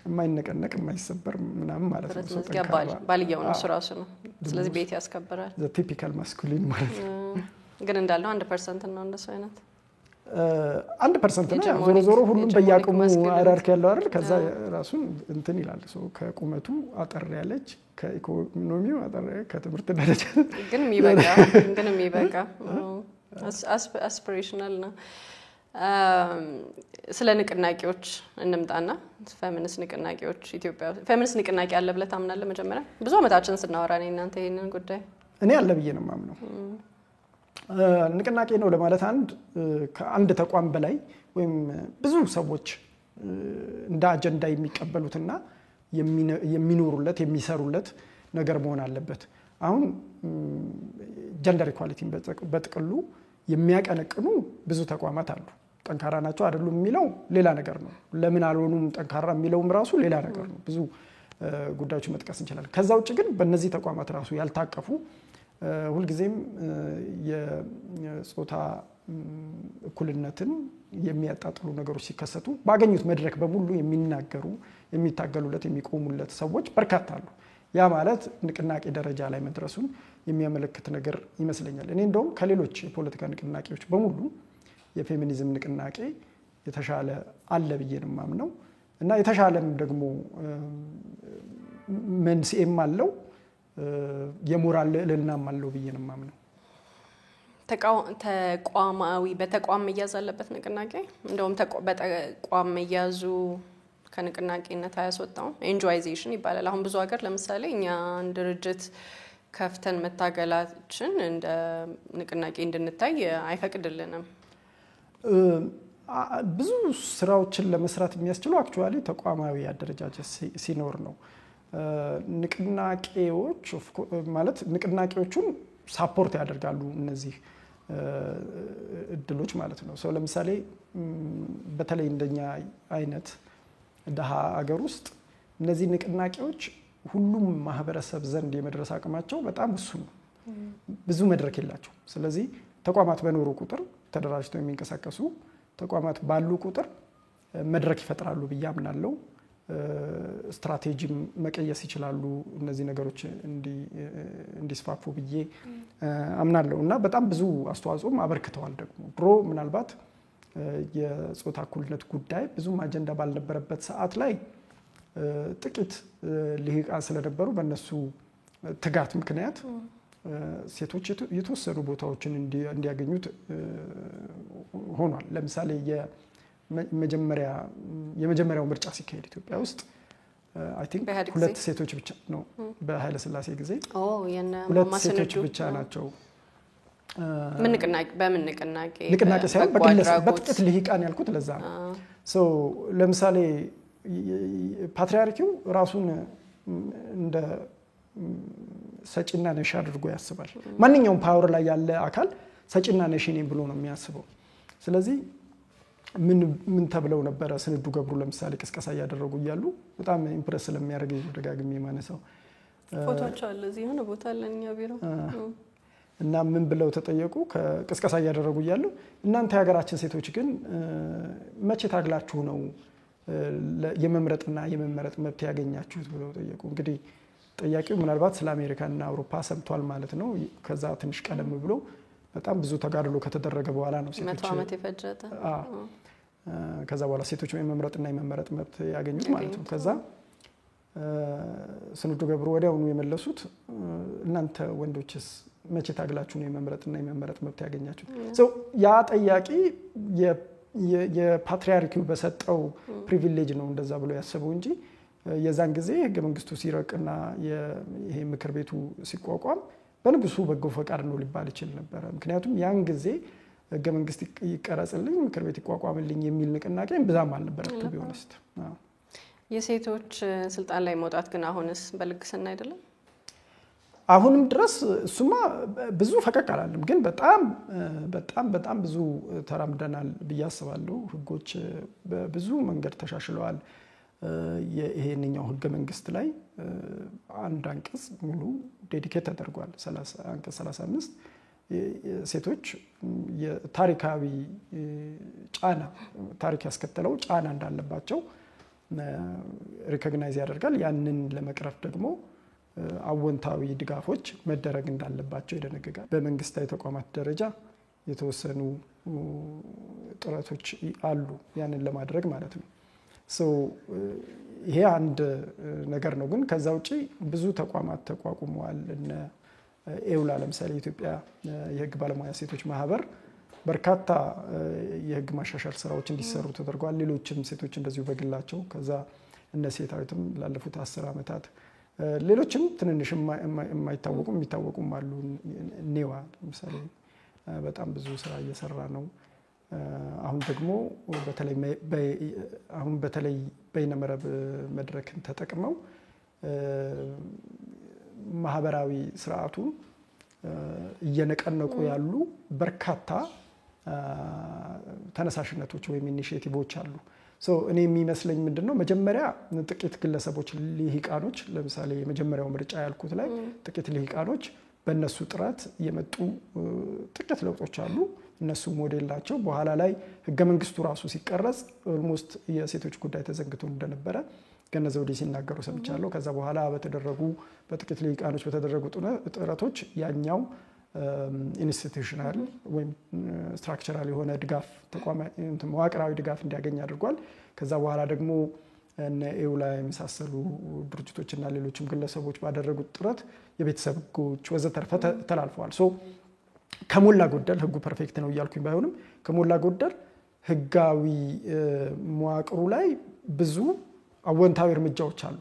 የማይነቀነቅ የማይሰበር ምናምን ማለት ነው ብረት መዝጊያ ባልየው ነው ራሱ ነው ስለዚህ ቤት ያስከብራል the typical masculine ማለት ነው ግን እንዳለው 1% ነው እንደሱ አይነት 1% ነው ዞሮ ሁሉም በያቁሙ አራርክ ያለው አይደል ከዛ ራሱን እንትን ይላል ሶ ከቁመቱ አጠር ያለች ከኢኮኖሚው አጠር ከትምህርት ደረጃ ግን የሚበቃ አስፒሬሽናል ነው ስለ ንቅናቄዎች እንምጣና ፌሚኒስት ንቅናቄዎች ኢትዮጵያ ፌሚኒስት ንቅናቄ አለ ብለህ ታምናለህ መጀመሪያ ብዙ አመታችን ስናወራ ነው እናንተ ይሄንን ጉዳይ እኔ አለ ብዬ ነው ማምነው ንቅናቄ ነው ለማለት ከአንድ ተቋም በላይ ወይም ብዙ ሰዎች እንደ አጀንዳ የሚቀበሉትና የሚኖሩለት የሚሰሩለት ነገር መሆን አለበት። አሁን ጀንደር ኢኳሊቲን በጥቅሉ የሚያቀነቅኑ ብዙ ተቋማት አሉ። ጠንካራ ናቸው አይደሉም የሚለው ሌላ ነገር ነው። ለምን አልሆኑም ጠንካራ የሚለውም ራሱ ሌላ ነገር ነው። ብዙ ጉዳዮች መጥቀስ እንችላለን። ከዛ ውጭ ግን በእነዚህ ተቋማት ራሱ ያልታቀፉ ሁልጊዜም የጾታ እኩልነትን የሚያጣጥሉ ነገሮች ሲከሰቱ ባገኙት መድረክ በሙሉ የሚናገሩ የሚታገሉለት የሚቆሙለት ሰዎች በርካታ አሉ። ያ ማለት ንቅናቄ ደረጃ ላይ መድረሱን የሚያመለክት ነገር ይመስለኛል። እኔ እንደውም ከሌሎች የፖለቲካ ንቅናቄዎች በሙሉ የፌሚኒዝም ንቅናቄ የተሻለ አለ ብዬ ነው የማምነው እና የተሻለም ደግሞ መንስኤም አለው የሞራል ልዕልናም አለው ብዬ ነው የማምነው። ተቋማዊ በተቋም መያዝ አለበት ንቅናቄ እንደውም በተቋም መያዙ ከንቅናቄነት አያስወጣውም። ኤንጆይዜሽን ይባላል። አሁን ብዙ ሀገር ለምሳሌ እኛ ድርጅት ከፍተን መታገላችን እንደ ንቅናቄ እንድንታይ አይፈቅድልንም። ብዙ ስራዎችን ለመስራት የሚያስችለው አክቹዋሊ ተቋማዊ አደረጃጀት ሲኖር ነው። ንቅናቄዎች ማለት ንቅናቄዎቹን ሳፖርት ያደርጋሉ እነዚህ እድሎች ማለት ነው። ሰው ለምሳሌ በተለይ እንደኛ አይነት ደሃ ሀገር ውስጥ እነዚህ ንቅናቄዎች ሁሉም ማህበረሰብ ዘንድ የመድረስ አቅማቸው በጣም ውሱን ነው። ብዙ መድረክ የላቸው። ስለዚህ ተቋማት በኖሩ ቁጥር ተደራጅተው የሚንቀሳቀሱ ተቋማት ባሉ ቁጥር መድረክ ይፈጥራሉ ብዬ አምናለሁ። ስትራቴጂም መቀየስ ይችላሉ እነዚህ ነገሮች እንዲስፋፉ ብዬ አምናለሁ እና በጣም ብዙ አስተዋጽኦም አበርክተዋል። ደግሞ ድሮ ምናልባት የጾታ እኩልነት ጉዳይ ብዙም አጀንዳ ባልነበረበት ሰዓት ላይ ጥቂት ልሂቃን ስለነበሩ በእነሱ ትጋት ምክንያት ሴቶች የተወሰኑ ቦታዎችን እንዲያገኙት ሆኗል። ለምሳሌ የመጀመሪያው ምርጫ ሲካሄድ ኢትዮጵያ ውስጥ አይ ቲንክ ሁለት ሴቶች ብቻ ነው በኃይለ ሥላሴ ጊዜ ሁለት ሴቶች ብቻ ናቸው። በምን ንቅናቄ ሳይሆን በጥቂት ልሂቃን ያልኩት ለዛ ነው። ለምሳሌ ፓትሪያርኪው ራሱን እንደ ሰጪና ነሺ አድርጎ ያስባል። ማንኛውም ፓወር ላይ ያለ አካል ሰጪና ነሺ ነኝ ብሎ ነው የሚያስበው። ስለዚህ ምን ተብለው ነበረ ስንዱ ገብሩ ለምሳሌ ቅስቀሳ እያደረጉ እያሉ በጣም ኢምፕረስ ስለሚያደርገኝ ደጋግሜ ማነሳው ፎቶዎች አለ እዚህ ሆነ ቦታ ለኛ ቢሮ እና ምን ብለው ተጠየቁ ከቅስቀሳ እያደረጉ እያሉ እናንተ የሀገራችን ሴቶች ግን መቼ ታግላችሁ ነው የመምረጥና የመመረጥ መብት ያገኛችሁት ብለው ጠየቁ። እንግዲህ ጠያቂው ምናልባት ስለ አሜሪካና አውሮፓ ሰምቷል ማለት ነው። ከዛ ትንሽ ቀደም ብሎ በጣም ብዙ ተጋድሎ ከተደረገ በኋላ ነው ሴቶች 100 ዓመት የፈጀተ ከዛ በኋላ ሴቶች የመምረጥና የመመረጥ መብት ያገኙት ማለት ነው። ከዛ ስንዱ ገብሩ ወዲያውኑ የመለሱት እናንተ ወንዶችስ መቼ ታግላችሁ ነው የመምረጥና የመመረጥ መብት ያገኛችሁት? ያ ጠያቂ የፓትሪያርኪው በሰጠው ፕሪቪሌጅ ነው እንደዛ ብሎ ያሰበው እንጂ የዛን ጊዜ ህገ መንግስቱ ሲረቅና ይሄ ምክር ቤቱ ሲቋቋም በንጉሱ በጎ ፈቃድ ነው ሊባል ይችል ነበር። ምክንያቱም ያን ጊዜ ህገ መንግስት ይቀረጽልኝ ምክር ቤት ይቋቋምልኝ የሚል ንቅናቄ ብዛም አልነበረም ቢሆንስ። የሴቶች ስልጣን ላይ መውጣት ግን አሁንስ በልግስና አይደለም? አሁንም ድረስ እሱማ ብዙ ፈቀቅ አላለም፣ ግን በጣም ብዙ ተራምደናል ብዬ አስባለሁ። ህጎች በብዙ መንገድ ተሻሽለዋል። ይሄንኛው ህገ መንግስት ላይ አንድ አንቀጽ ሙሉ ዴዲኬት ተደርጓል። አንቀጽ 35 ሴቶች የታሪካዊ ጫና ታሪክ ያስከተለው ጫና እንዳለባቸው ሪኮግናይዝ ያደርጋል። ያንን ለመቅረፍ ደግሞ አወንታዊ ድጋፎች መደረግ እንዳለባቸው ይደነግጋል። በመንግስታዊ ተቋማት ደረጃ የተወሰኑ ጥረቶች አሉ ያንን ለማድረግ ማለት ነው። ይሄ አንድ ነገር ነው። ግን ከዛ ውጪ ብዙ ተቋማት ተቋቁመዋል። እነ ኤውላ ለምሳሌ የኢትዮጵያ የህግ ባለሙያ ሴቶች ማህበር በርካታ የህግ ማሻሻል ስራዎች እንዲሰሩ ተደርጓል። ሌሎችም ሴቶች እንደዚሁ በግላቸው ከዛ እነ ሴታዊትም ላለፉት 10 ዓመታት ሌሎችም ትንንሽ የሚታወቁም አሉ። ኔዋ ለምሳሌ በጣም ብዙ ስራ እየሰራ ነው። አሁን ደግሞ በተለይ በይነመረብ መድረክን ተጠቅመው ማህበራዊ ስርዓቱን እየነቀነቁ ያሉ በርካታ ተነሳሽነቶች ወይም ኢኒሺዬቲቮች አሉ። እኔ የሚመስለኝ ምንድነው መጀመሪያ ጥቂት ግለሰቦች ልሂቃኖች ለምሳሌ የመጀመሪያው ምርጫ ያልኩት ላይ ጥቂት ልሂቃኖች በእነሱ ጥረት የመጡ ጥቂት ለውጦች አሉ። እነሱ ሞዴል ናቸው። በኋላ ላይ ህገ መንግስቱ ራሱ ሲቀረጽ ኦልሞስት የሴቶች ጉዳይ ተዘንግቶ እንደነበረ ገነዘ ዘውዴ ሲናገሩ ሰምቻለሁ። ከዛ በኋላ በጥቂት ልሂቃኖች በተደረጉ ጥረቶች ያኛው ኢንስቲትዩሽናል ወይም ስትራክቸራል የሆነ ድጋፍ መዋቅራዊ ድጋፍ እንዲያገኝ አድርጓል። ከዛ በኋላ ደግሞ እነ ኤውላ የመሳሰሉ ድርጅቶችና ሌሎችም ግለሰቦች ባደረጉት ጥረት የቤተሰብ ህጎች ወዘተርፈ ተላልፈዋል። ከሞላ ጎደል ህጉ ፐርፌክት ነው እያልኩኝ ባይሆንም ከሞላ ጎደል ህጋዊ መዋቅሩ ላይ ብዙ አወንታዊ እርምጃዎች አሉ።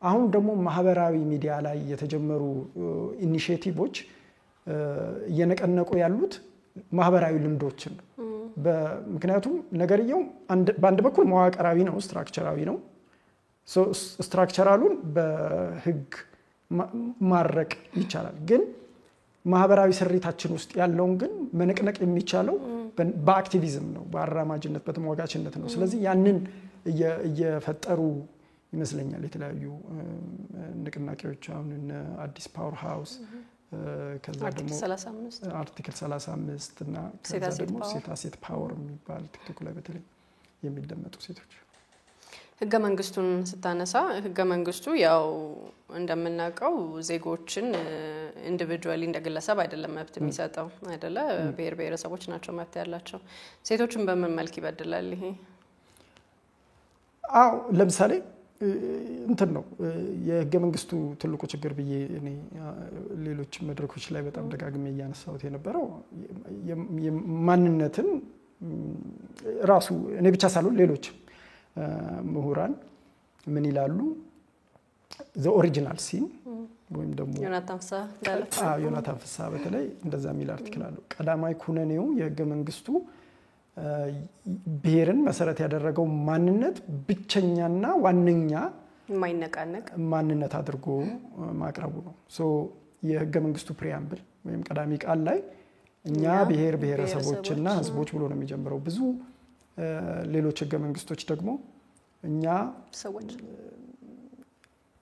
አሁን ደግሞ ማህበራዊ ሚዲያ ላይ የተጀመሩ ኢኒሺዬቲቮች እየነቀነቁ ያሉት ማህበራዊ ልምዶችን ምክንያቱም ነገርየው በአንድ በኩል መዋቅራዊ ነው፣ ስትራክቸራዊ ነው። ስትራክቸራሉን በህግ ማረቅ ይቻላል፣ ግን ማህበራዊ ስሪታችን ውስጥ ያለውን ግን መነቅነቅ የሚቻለው በአክቲቪዝም ነው፣ በአራማጅነት በተሟጋችነት ነው። ስለዚህ ያንን እየፈጠሩ ይመስለኛል የተለያዩ ንቅናቄዎች አሁን አዲስ ፓወር ሃውስ ከዛ ደግሞ አርቲክል 35 እና ከዛ ደግሞ ሴት ፓወር የሚባል ቲክቶክ ላይ በተለይ የሚደመጡ ሴቶች። ህገ መንግስቱን ስታነሳ ህገ መንግስቱ ያው እንደምናውቀው ዜጎችን ኢንዲቪጁዋሊ እንደ ግለሰብ አይደለም መብት የሚሰጠው አይደለ? ብሔር ብሔረሰቦች ናቸው መብት ያላቸው። ሴቶችን በምን መልክ ይበድላል ይሄ? ለምሳሌ እንትን ነው የህገ መንግስቱ ትልቁ ችግር ብዬ እኔ ሌሎች መድረኮች ላይ በጣም ደጋግሜ እያነሳሁት የነበረው ማንነትን ራሱ እኔ ብቻ ሳልሆን ሌሎች ምሁራን ምን ይላሉ? the original sin ወይም ደግሞ ዮናታን ፍስሐ በተለይ እንደዛ የሚል አርቲክል አለው። ቀዳማይ ኩነኔው የህገ መንግስቱ ብሔርን መሰረት ያደረገው ማንነት ብቸኛና ዋነኛ የማይነቃነቅ ማንነት አድርጎ ማቅረቡ ነው። የህገ መንግስቱ ፕሪያምብል ወይም ቀዳሚ ቃል ላይ እኛ ብሔር ብሔረሰቦችና ህዝቦች ብሎ ነው የሚጀምረው። ብዙ ሌሎች ህገ መንግስቶች ደግሞ እኛ ሰዎች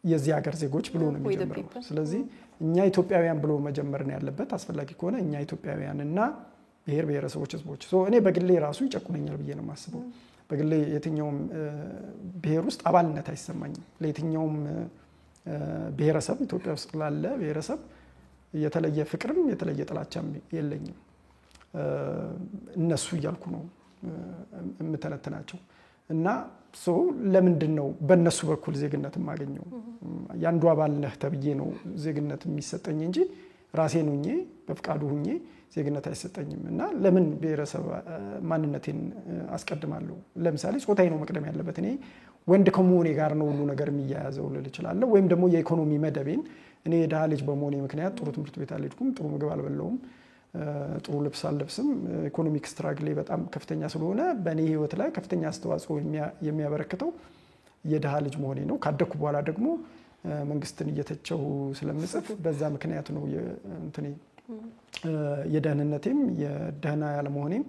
የዚህ ሀገር ዜጎች ብሎ ነው የሚጀምረው። ስለዚህ እኛ ኢትዮጵያውያን ብሎ መጀመር ነው ያለበት። አስፈላጊ ከሆነ እኛ ኢትዮጵያውያንና ብሔር ብሔረሰቦች ህዝቦች። እኔ በግሌ ራሱ ይጨቁነኛል ብዬ ነው የማስበው። በግሌ የትኛውም ብሔር ውስጥ አባልነት አይሰማኝም። ለየትኛውም ብሔረሰብ ኢትዮጵያ ውስጥ ላለ ብሔረሰብ የተለየ ፍቅርም የተለየ ጥላቻም የለኝም። እነሱ እያልኩ ነው የምተነትናቸው እና ለምንድን ነው በእነሱ በኩል ዜግነት የማገኘው? ያንዱ አባል ነህ ተብዬ ነው ዜግነት የሚሰጠኝ እንጂ ራሴን ሁኜ በፍቃዱ ሁኜ ዜግነት አይሰጠኝም። እና ለምን ብሔረሰብ ማንነቴን አስቀድማለሁ? ለምሳሌ ጾታዬ ነው መቅደም ያለበት። እኔ ወንድ ከመሆኔ ጋር ነው ሁሉ ነገር የሚያያዘው ልል እችላለሁ። ወይም ደግሞ የኢኮኖሚ መደቤን እኔ የድሃ ልጅ በመሆኔ ምክንያት ጥሩ ትምህርት ቤት አልሄድኩም፣ ጥሩ ምግብ አልበላውም፣ ጥሩ ልብስ አልለብስም። ኢኮኖሚክ ስትራግሌ በጣም ከፍተኛ ስለሆነ በእኔ ህይወት ላይ ከፍተኛ አስተዋጽኦ የሚያበረክተው የድሃ ልጅ መሆኔ ነው። ካደኩ በኋላ ደግሞ መንግስትን እየተቸው ስለምጽፍ በዛ ምክንያት ነው እንትኔ የደህንነቴም የደህና ያለመሆኔም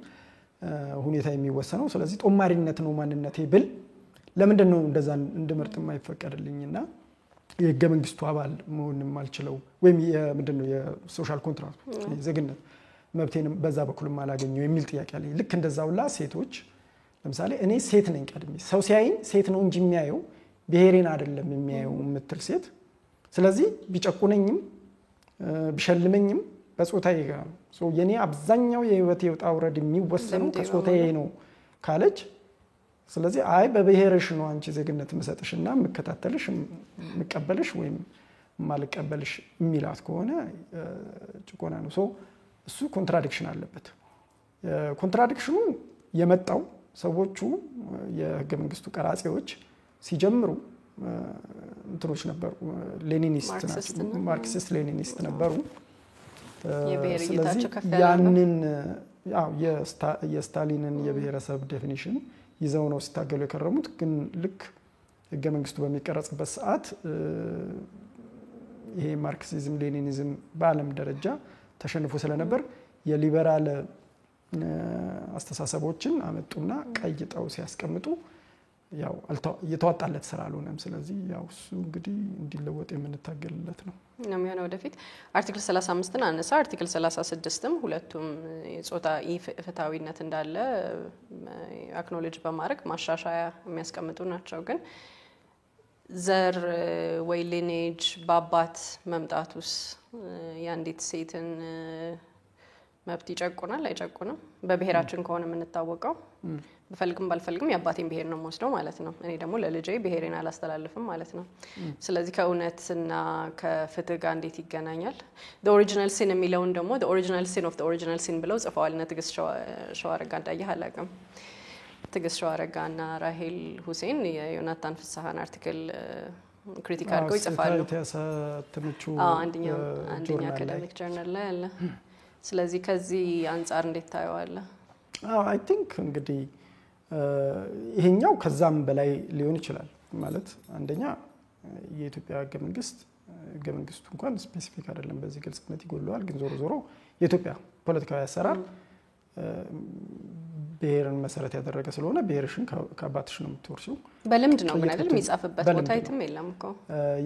ሁኔታ የሚወሰነው። ስለዚህ ጦማሪነት ነው ማንነቴ ብል ለምንድን ነው እንደዛ እንድመርጥ የማይፈቀድልኝና የህገ መንግስቱ አባል መሆንም አልችለው? ወይም ምንድነው የሶሻል ኮንትራክት ዜግነት መብቴንም በዛ በኩልም አላገኘው የሚል ጥያቄ አለኝ። ልክ እንደዛውላ ሴቶች ለምሳሌ እኔ ሴት ነኝ፣ ቀድሜ ሰው ሲያይኝ ሴት ነው እንጂ የሚያየው ብሔሬን አይደለም የሚያየው የምትል ሴት፣ ስለዚህ ቢጨቁነኝም ቢሸልመኝም በጾታዬ ጋር ነው የኔ አብዛኛው የህይወት የውጣ ውረድ የሚወሰነው ከጾታዬ ነው ካለች፣ ስለዚህ አይ በብሔርሽ ነው አንቺ ዜግነት መሰጥሽና መከታተልሽ መቀበልሽ ወይም ማልቀበልሽ የሚላት ከሆነ ጭቆና ነው። እሱ ኮንትራዲክሽን አለበት። ኮንትራዲክሽኑ የመጣው ሰዎቹ የህገ መንግስቱ ቀራጺዎች ሲጀምሩ እንትኖች ነበሩ፣ ሌኒኒስት ናቸው፣ ማርክሲስት ሌኒኒስት ነበሩ። ስለዚህ ያንን የስታሊንን የብሔረሰብ ዴፊኒሽን ይዘው ነው ሲታገሉ የከረሙት። ግን ልክ ህገ መንግስቱ በሚቀረጽበት ሰዓት ይሄ ማርክሲዝም ሌኒኒዝም በዓለም ደረጃ ተሸንፎ ስለነበር የሊበራል አስተሳሰቦችን አመጡና ቀይጠው ሲያስቀምጡ ያው የተዋጣለት ስራ አልሆነም። ስለዚህ ያው እሱ እንግዲህ እንዲለወጥ የምንታገልለት ነው የሚሆነው ወደፊት። አርቲክል 35ን አነሳ። አርቲክል 36ም ሁለቱም የጾታ ፍትሃዊነት እንዳለ አክኖሌጅ በማድረግ ማሻሻያ የሚያስቀምጡ ናቸው። ግን ዘር ወይ ሊኔጅ በአባት መምጣቱስ የአንዲት ሴትን መብት ይጨቁናል አይጨቁንም? በብሔራችን ከሆነ የምንታወቀው በፈልግም ባልፈልግም የአባቴን ብሔር ነው የምወስደው ማለት ነው። እኔ ደግሞ ለልጄ ብሔሬን አላስተላልፍም ማለት ነው። ስለዚህ ከእውነትና ከፍትህ ጋር እንዴት ይገናኛል? the original sin የሚለውን ደግሞ the original sin of the original sin ብለው ጽፈዋል። ትዕግስት ሸዋረጋ እንዳየህ አላውቅም። ትዕግስት ሸዋረጋና ራሄል ሁሴን የዮናታን ፍስሐን አርቲክል ክሪቲክ አድርገው ይጽፋሉ። አንደኛ አካዳሚክ ጆርናል ላይ አለ። ስለዚህ ከዚህ አንፃር እንዴት ታየዋለህ? አይ ቲንክ እንግዲህ ይሄኛው ከዛም በላይ ሊሆን ይችላል። ማለት አንደኛ የኢትዮጵያ ህገ መንግስቱ እንኳን ስፔሲፊክ አይደለም፣ በዚህ ግልጽነት ይጎለዋል። ግን ዞሮ የኢትዮጵያ ፖለቲካዊ አሰራር ብሔርን መሰረት ያደረገ ስለሆነ ብሔርሽን ከአባትሽ ነው የምትወርሺው። በልምድ ነው ግን አይደል? የሚጻፍበት ቦታ የትም የለም እኮ።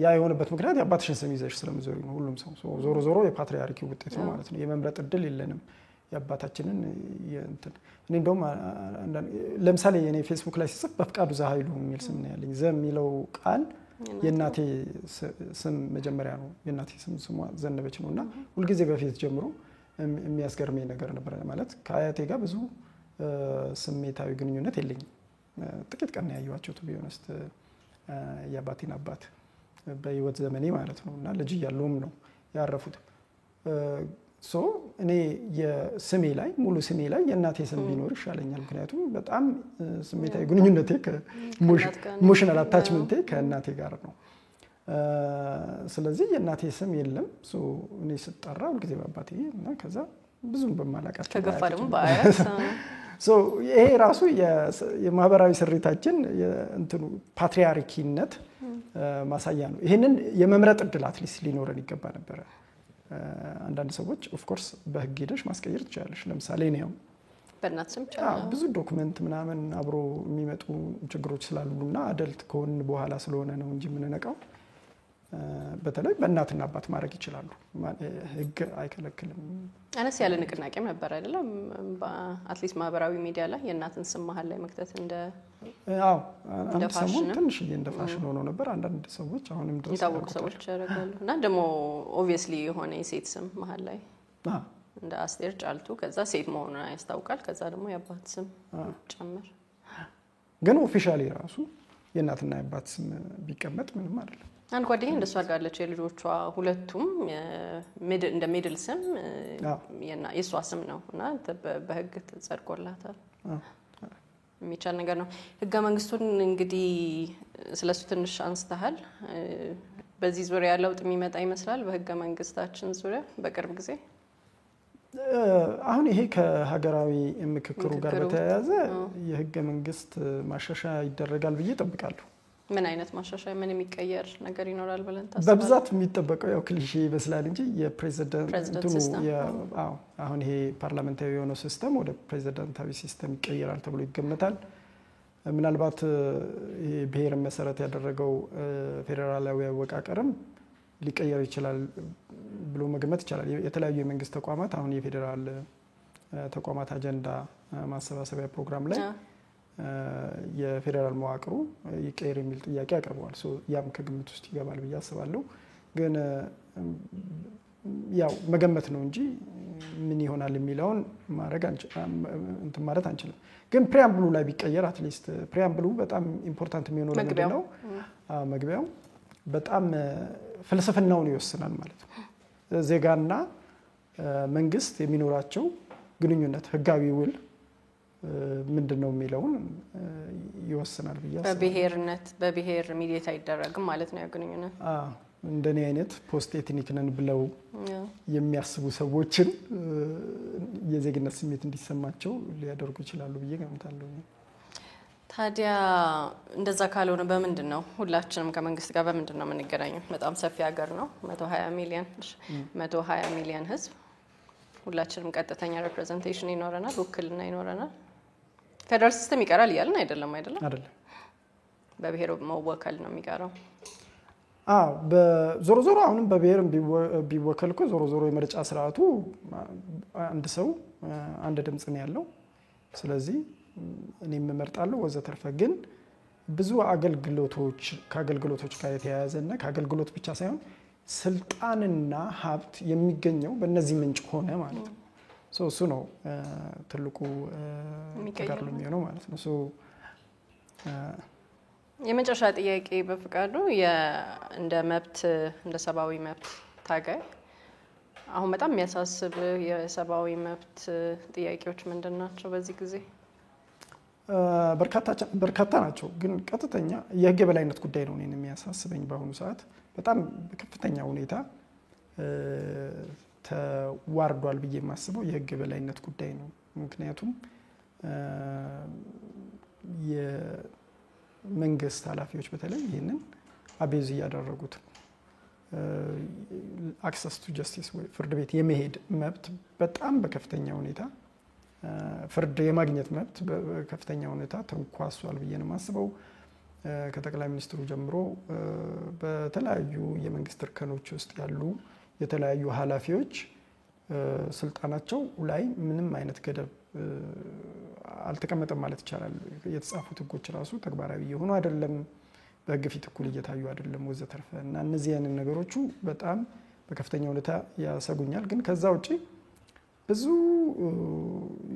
ያ የሆነበት ምክንያት የአባትሽን ስም ይዘሽ ስለምትዞሪ ነው። ሁሉም ሰው ዞሮ የፓትሪያርኪው ውጤት ነው ማለት ነው። የመምረጥ እድል የለንም የአባታችንን እኔ እንደውም ለምሳሌ የኔ ፌስቡክ ላይ ሲጽፍ በፍቃዱ ዘኃይሉ የሚል ስም ነው ያለኝ። የሚለው ቃል የእናቴ ስም መጀመሪያ ነው። የእናቴ ስሟ ዘነበች ነውና ሁልጊዜ በፊት ጀምሮ የሚያስገርመኝ ነገር ነበር። ማለት ከአያቴ ጋር ብዙ ስሜታዊ ግንኙነት የለኝም። ጥቂት ቀን ያዩዋቸው ቱ ቢሆንስት የአባቴን አባት በህይወት ዘመኔ ማለት ነውና ልጅ ያለውም ነው ያረፉት። እኔ የስሜ ላይ ሙሉ ስሜ ላይ የእናቴ ስም ቢኖር ይሻለኛል። ምክንያቱም በጣም ስሜታዊ ግንኙነቴ ኢሞሽናል አታችመንቴ ከእናቴ ጋር ነው። ስለዚህ የእናቴ ስም የለም። እኔ ስጠራ ሁልጊዜ በአባቴ እና ከዛ ብዙም በማላውቃቸው ከገፋ ደግሞ በአያት ይሄ ራሱ የማህበራዊ ስሪታችን እንትኑ ፓትሪያርኪነት ማሳያ ነው። ይሄንን የመምረጥ እድል አትሊስት ሊኖረን ይገባ ነበር። አንዳንድ ሰዎች ኦፍ ኮርስ በህግ ሄደሽ ማስቀየር ትችላለሽ። ለምሳሌ ነው በእናት ስም ብዙ ዶክመንት ምናምን አብሮ የሚመጡ ችግሮች ስላሉና አደልት ከሆን በኋላ ስለሆነ ነው እንጂ የምንነቃው። በተለይ በእናትና አባት ማድረግ ይችላሉ። ህግ አይከለክልም። አነስ ያለ ንቅናቄም ነበር አይደለም? በአትሊስት ማህበራዊ ሚዲያ ላይ የእናትን ስም መሀል ላይ መክተት እንደ ፋሽን ትንሽ እንደ ፋሽን ሆኖ ነበር። አንዳንድ ሰዎች አሁንም ድረስ የታወቁ ሰዎች ያደርጋሉ። እና ደግሞ ኦብቪየስሊ የሆነ የሴት ስም መሀል ላይ እንደ አስቴር ጫልቱ ከዛ ሴት መሆኑን ያስታውቃል። ከዛ ደግሞ የአባት ስም ጨምር። ግን ኦፊሻሊ ራሱ የእናትና የአባት ስም ቢቀመጥ ምንም አይደለም። አንድ ጓደኛ እንደሷ አድርጋለች። የልጆቿ ሁለቱም እንደ ሚድል ስም የሷ ስም ነው እና በህግ ተጸድቆላታል። የሚቻል ነገር ነው። ህገ መንግስቱን እንግዲህ ስለሱ ትንሽ አንስተሃል። በዚህ ዙሪያ ለውጥ የሚመጣ ይመስላል በህገ መንግስታችን ዙሪያ በቅርብ ጊዜ? አሁን ይሄ ከሀገራዊ ምክክሩ ጋር በተያያዘ የህገ መንግስት ማሻሻያ ይደረጋል ብዬ እጠብቃለሁ። ምን አይነት ማሻሻያ ምን የሚቀየር ነገር ይኖራል ብለን ታስባለህ? በብዛት የሚጠበቀው ያው ክሊሼ ይመስላል እንጂ የፕሬዚዳንቱ አሁን ይሄ ፓርላሜንታሪ የሆነው ሲስተም ወደ ፕሬዚዳንታዊ ሲስተም ይቀየራል ተብሎ ይገመታል። ምናልባት ይሄ ብሔርን መሰረት ያደረገው ፌዴራላዊ አወቃቀርም ሊቀየር ይችላል ብሎ መገመት ይቻላል። የተለያዩ የመንግስት ተቋማት አሁን የፌዴራል ተቋማት አጀንዳ ማሰባሰቢያ ፕሮግራም ላይ የፌዴራል መዋቅሩ ይቀየር የሚል ጥያቄ አቅርበዋል። ያም ከግምት ውስጥ ይገባል ብዬ አስባለሁ። ግን ያው መገመት ነው እንጂ ምን ይሆናል የሚለውን ማለት አንችልም። ግን ፕሪያምብሉ ላይ ቢቀየር አትሊስት ፕሪያምብሉ በጣም ኢምፖርታንት የሚሆነው ነገር ነው። መግቢያው በጣም ፍልስፍናውን ይወስናል ማለት ነው። ዜጋና መንግስት የሚኖራቸው ግንኙነት ህጋዊ ውል ምንድነው የሚለውን ይወስናል ብዬ አስባለሁ። በብሔር ሚዲየት አይደረግም ማለት ነው ያገኙነት። እንደኔ አይነት ፖስት ኤትኒክ ነን ብለው የሚያስቡ ሰዎችን የዜግነት ስሜት እንዲሰማቸው ሊያደርጉ ይችላሉ ብዬ ገምታለሁ። ታዲያ እንደዛ ካልሆነ በምንድን ነው ሁላችንም ከመንግስት ጋር በምንድን ነው የምንገናኘው? በጣም ሰፊ ሀገር ነው፣ 120 ሚሊዮን ህዝብ። ሁላችንም ቀጥተኛ ሪፕሬዘንቴሽን ይኖረናል፣ ውክልና ይኖረናል። ፌደራል ሲስተም ይቀራል እያልን አይደለም። በብሔር መወከል ነው የሚቀረው። ዞሮ ዞሮ አሁንም በብሔር ቢወከል እኮ ዞሮ የምርጫ ስርዓቱ አንድ ሰው አንድ ድምጽ ነው ያለው። ስለዚህ እኔም እመርጣለሁ ወዘተርፈ። ግን ብዙ ከአገልግሎቶች ጋር የተያያዘና ከአገልግሎት ብቻ ሳይሆን ስልጣንና ሀብት የሚገኘው በእነዚህ ምንጭ ሆነ ማለት ነው። እሱ ነው ትልቁ ተጋድሎ የሚሆነው ማለት ነው። የመጨረሻ ጥያቄ በፍቃዱ እንደ ሰብአዊ መብት ታጋይ አሁን በጣም የሚያሳስብ የሰብአዊ መብት ጥያቄዎች ምንድን ናቸው በዚህ ጊዜ? በርካታ ናቸው። ግን ቀጥተኛ የህግ የበላይነት ጉዳይ ነው እኔን የሚያሳስበኝ በአሁኑ ሰዓት። በጣም በከፍተኛ ሁኔታ ተዋርዷል ብዬ የማስበው የህግ የበላይነት ጉዳይ ነው። ምክንያቱም የመንግስት ኃላፊዎች በተለይ ይህንን አቤዝ እያደረጉት ነው። አክሰስ ቱ ጀስቲስ ወይ ፍርድ ቤት የመሄድ መብት በጣም በከፍተኛ ሁኔታ ፍርድ የማግኘት መብት በከፍተኛ ሁኔታ ተንኳሷል ብዬ ነው የማስበው። ከጠቅላይ ሚኒስትሩ ጀምሮ በተለያዩ የመንግስት እርከኖች ውስጥ ያሉ የተለያዩ ኃላፊዎች ስልጣናቸው ላይ ምንም አይነት ገደብ አልተቀመጠም ማለት ይቻላል። የተጻፉት ህጎች ራሱ ተግባራዊ የሆኑ አይደለም፣ በህግ ፊት እኩል እየታዩ አይደለም ወዘተርፈ እና እነዚህ ያንን ነገሮቹ በጣም በከፍተኛ ሁኔታ ያሰጉኛል። ግን ከዛ ውጪ ብዙ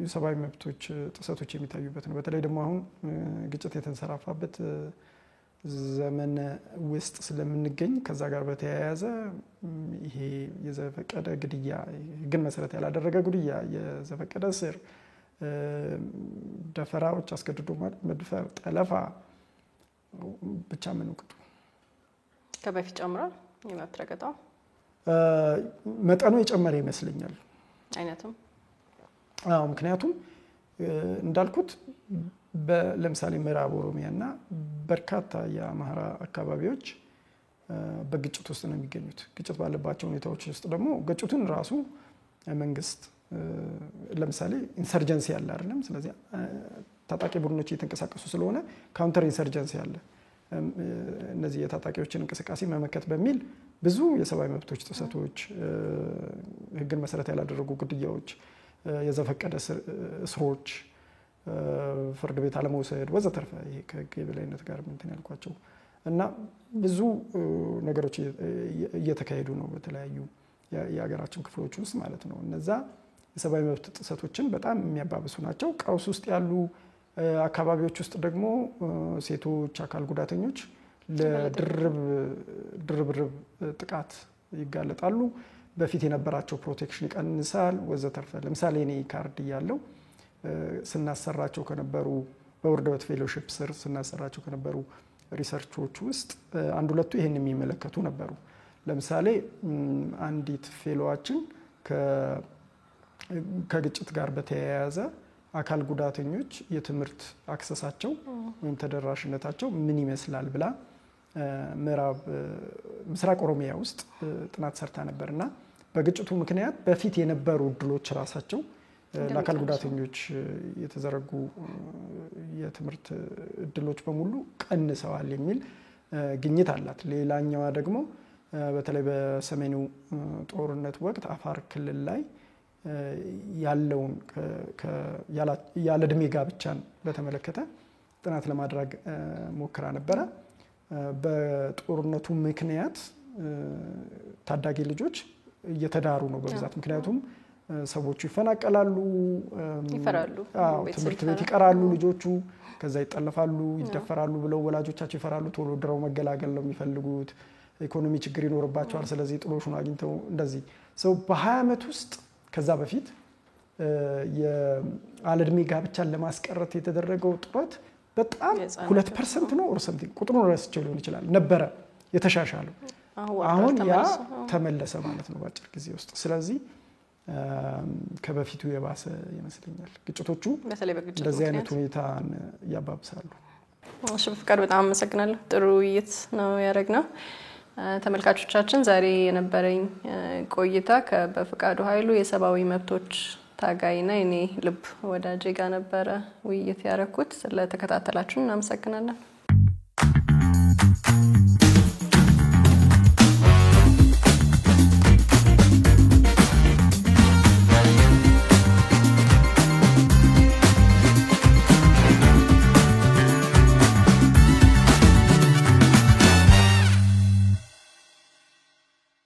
የሰብአዊ መብቶች ጥሰቶች የሚታዩበት ነው። በተለይ ደግሞ አሁን ግጭት የተንሰራፋበት ዘመን ውስጥ ስለምንገኝ ከዛ ጋር በተያያዘ ይሄ የዘፈቀደ ግድያ፣ ህግን መሰረት ያላደረገ ግድያ፣ የዘፈቀደ እስር፣ ደፈራዎች፣ አስገድዶ መድፈር፣ ጠለፋ ብቻ ምን ወቅቱ ከበፊት ጨምሯል። የመብት ረገጣው መጠኑ የጨመረ ይመስለኛል። አይነቱም ምክንያቱም እንዳልኩት ለምሳሌ ምዕራብ ኦሮሚያና በርካታ የአማራ አካባቢዎች በግጭት ውስጥ ነው የሚገኙት። ግጭት ባለባቸው ሁኔታዎች ውስጥ ደግሞ ግጭቱን ራሱ መንግስት ለምሳሌ ኢንሰርጀንሲ ያለ አይደለም። ስለዚህ ታጣቂ ቡድኖች እየተንቀሳቀሱ ስለሆነ ካውንተር ኢንሰርጀንሲ ያለ እነዚህ የታጣቂዎችን እንቅስቃሴ መመከት በሚል ብዙ የሰብአዊ መብቶች ጥሰቶች፣ ህግን መሰረት ያላደረጉ ግድያዎች፣ የዘፈቀደ እስሮች፣ ፍርድ ቤት አለመውሰድ ወዘተርፈ ይሄ ከህግ የበላይነት ጋር እንትን ያልኳቸው እና ብዙ ነገሮች እየተካሄዱ ነው በተለያዩ የሀገራችን ክፍሎች ውስጥ ማለት ነው። እነዛ የሰብአዊ መብት ጥሰቶችን በጣም የሚያባብሱ ናቸው። ቀውስ ውስጥ ያሉ አካባቢዎች ውስጥ ደግሞ ሴቶች፣ አካል ጉዳተኞች ለድርብ ጥቃት ይጋለጣሉ። በፊት የነበራቸው ፕሮቴክሽን ይቀንሳል ወዘተርፈ። ለምሳሌ እኔ ካርድ እያለው ስናሰራቸው ከነበሩ በውርደት ፌሎሺፕ ስር ስናሰራቸው ከነበሩ ሪሰርቾች ውስጥ አንድ ሁለቱ ይህን የሚመለከቱ ነበሩ። ለምሳሌ አንዲት ፌሎዋችን ከግጭት ጋር በተያያዘ አካል ጉዳተኞች የትምህርት አክሰሳቸው ወይም ተደራሽነታቸው ምን ይመስላል ብላ ምስራቅ ኦሮሚያ ውስጥ ጥናት ሰርታ ነበርና በግጭቱ ምክንያት በፊት የነበሩ እድሎች ራሳቸው ለአካል ጉዳተኞች የተዘረጉ የትምህርት እድሎች በሙሉ ቀንሰዋል የሚል ግኝት አላት። ሌላኛዋ ደግሞ በተለይ በሰሜኑ ጦርነት ወቅት አፋር ክልል ላይ ያለውን ያለ እድሜ ጋብቻን በተመለከተ ጥናት ለማድረግ ሞክራ ነበረ። በጦርነቱ ምክንያት ታዳጊ ልጆች እየተዳሩ ነው በብዛት። ምክንያቱም ሰዎቹ ይፈናቀላሉ፣ ትምህርት ቤት ይቀራሉ ልጆቹ፣ ከዛ ይጠለፋሉ፣ ይደፈራሉ ብለው ወላጆቻቸው ይፈራሉ። ቶሎ ድረው መገላገል ነው የሚፈልጉት። ኢኮኖሚ ችግር ይኖርባቸዋል። ስለዚህ ጥሎሹን አግኝተው እንደዚህ ሰው በ20 ዓመት ውስጥ ከዛ በፊት የአለድሜ ጋብቻን ለማስቀረት የተደረገው ጥረት በጣም 2% ነው or something ቁጥሩን ረስቼው ሊሆን ይችላል ነበረ የተሻሻለው አሁን ያ ተመለሰ ማለት ነው በአጭር ጊዜ ውስጥ ስለዚህ ከበፊቱ የባሰ ይመስለኛል ግጭቶቹ እንደዚህ አይነት ሁኔታ ያባብሳሉ እሺ ፍቃድ በጣም አመሰግናለሁ ጥሩ ውይይት ነው ያደረግነው ተመልካቾቻችን ዛሬ የነበረኝ ቆይታ ከበፍቃዱ ኃይሉ የሰብአዊ መብቶች ታጋይና እኔ ልብ ወዳጄ ጋር ነበረ ውይይት ያደረኩት ስለተከታተላችሁ እናመሰግናለን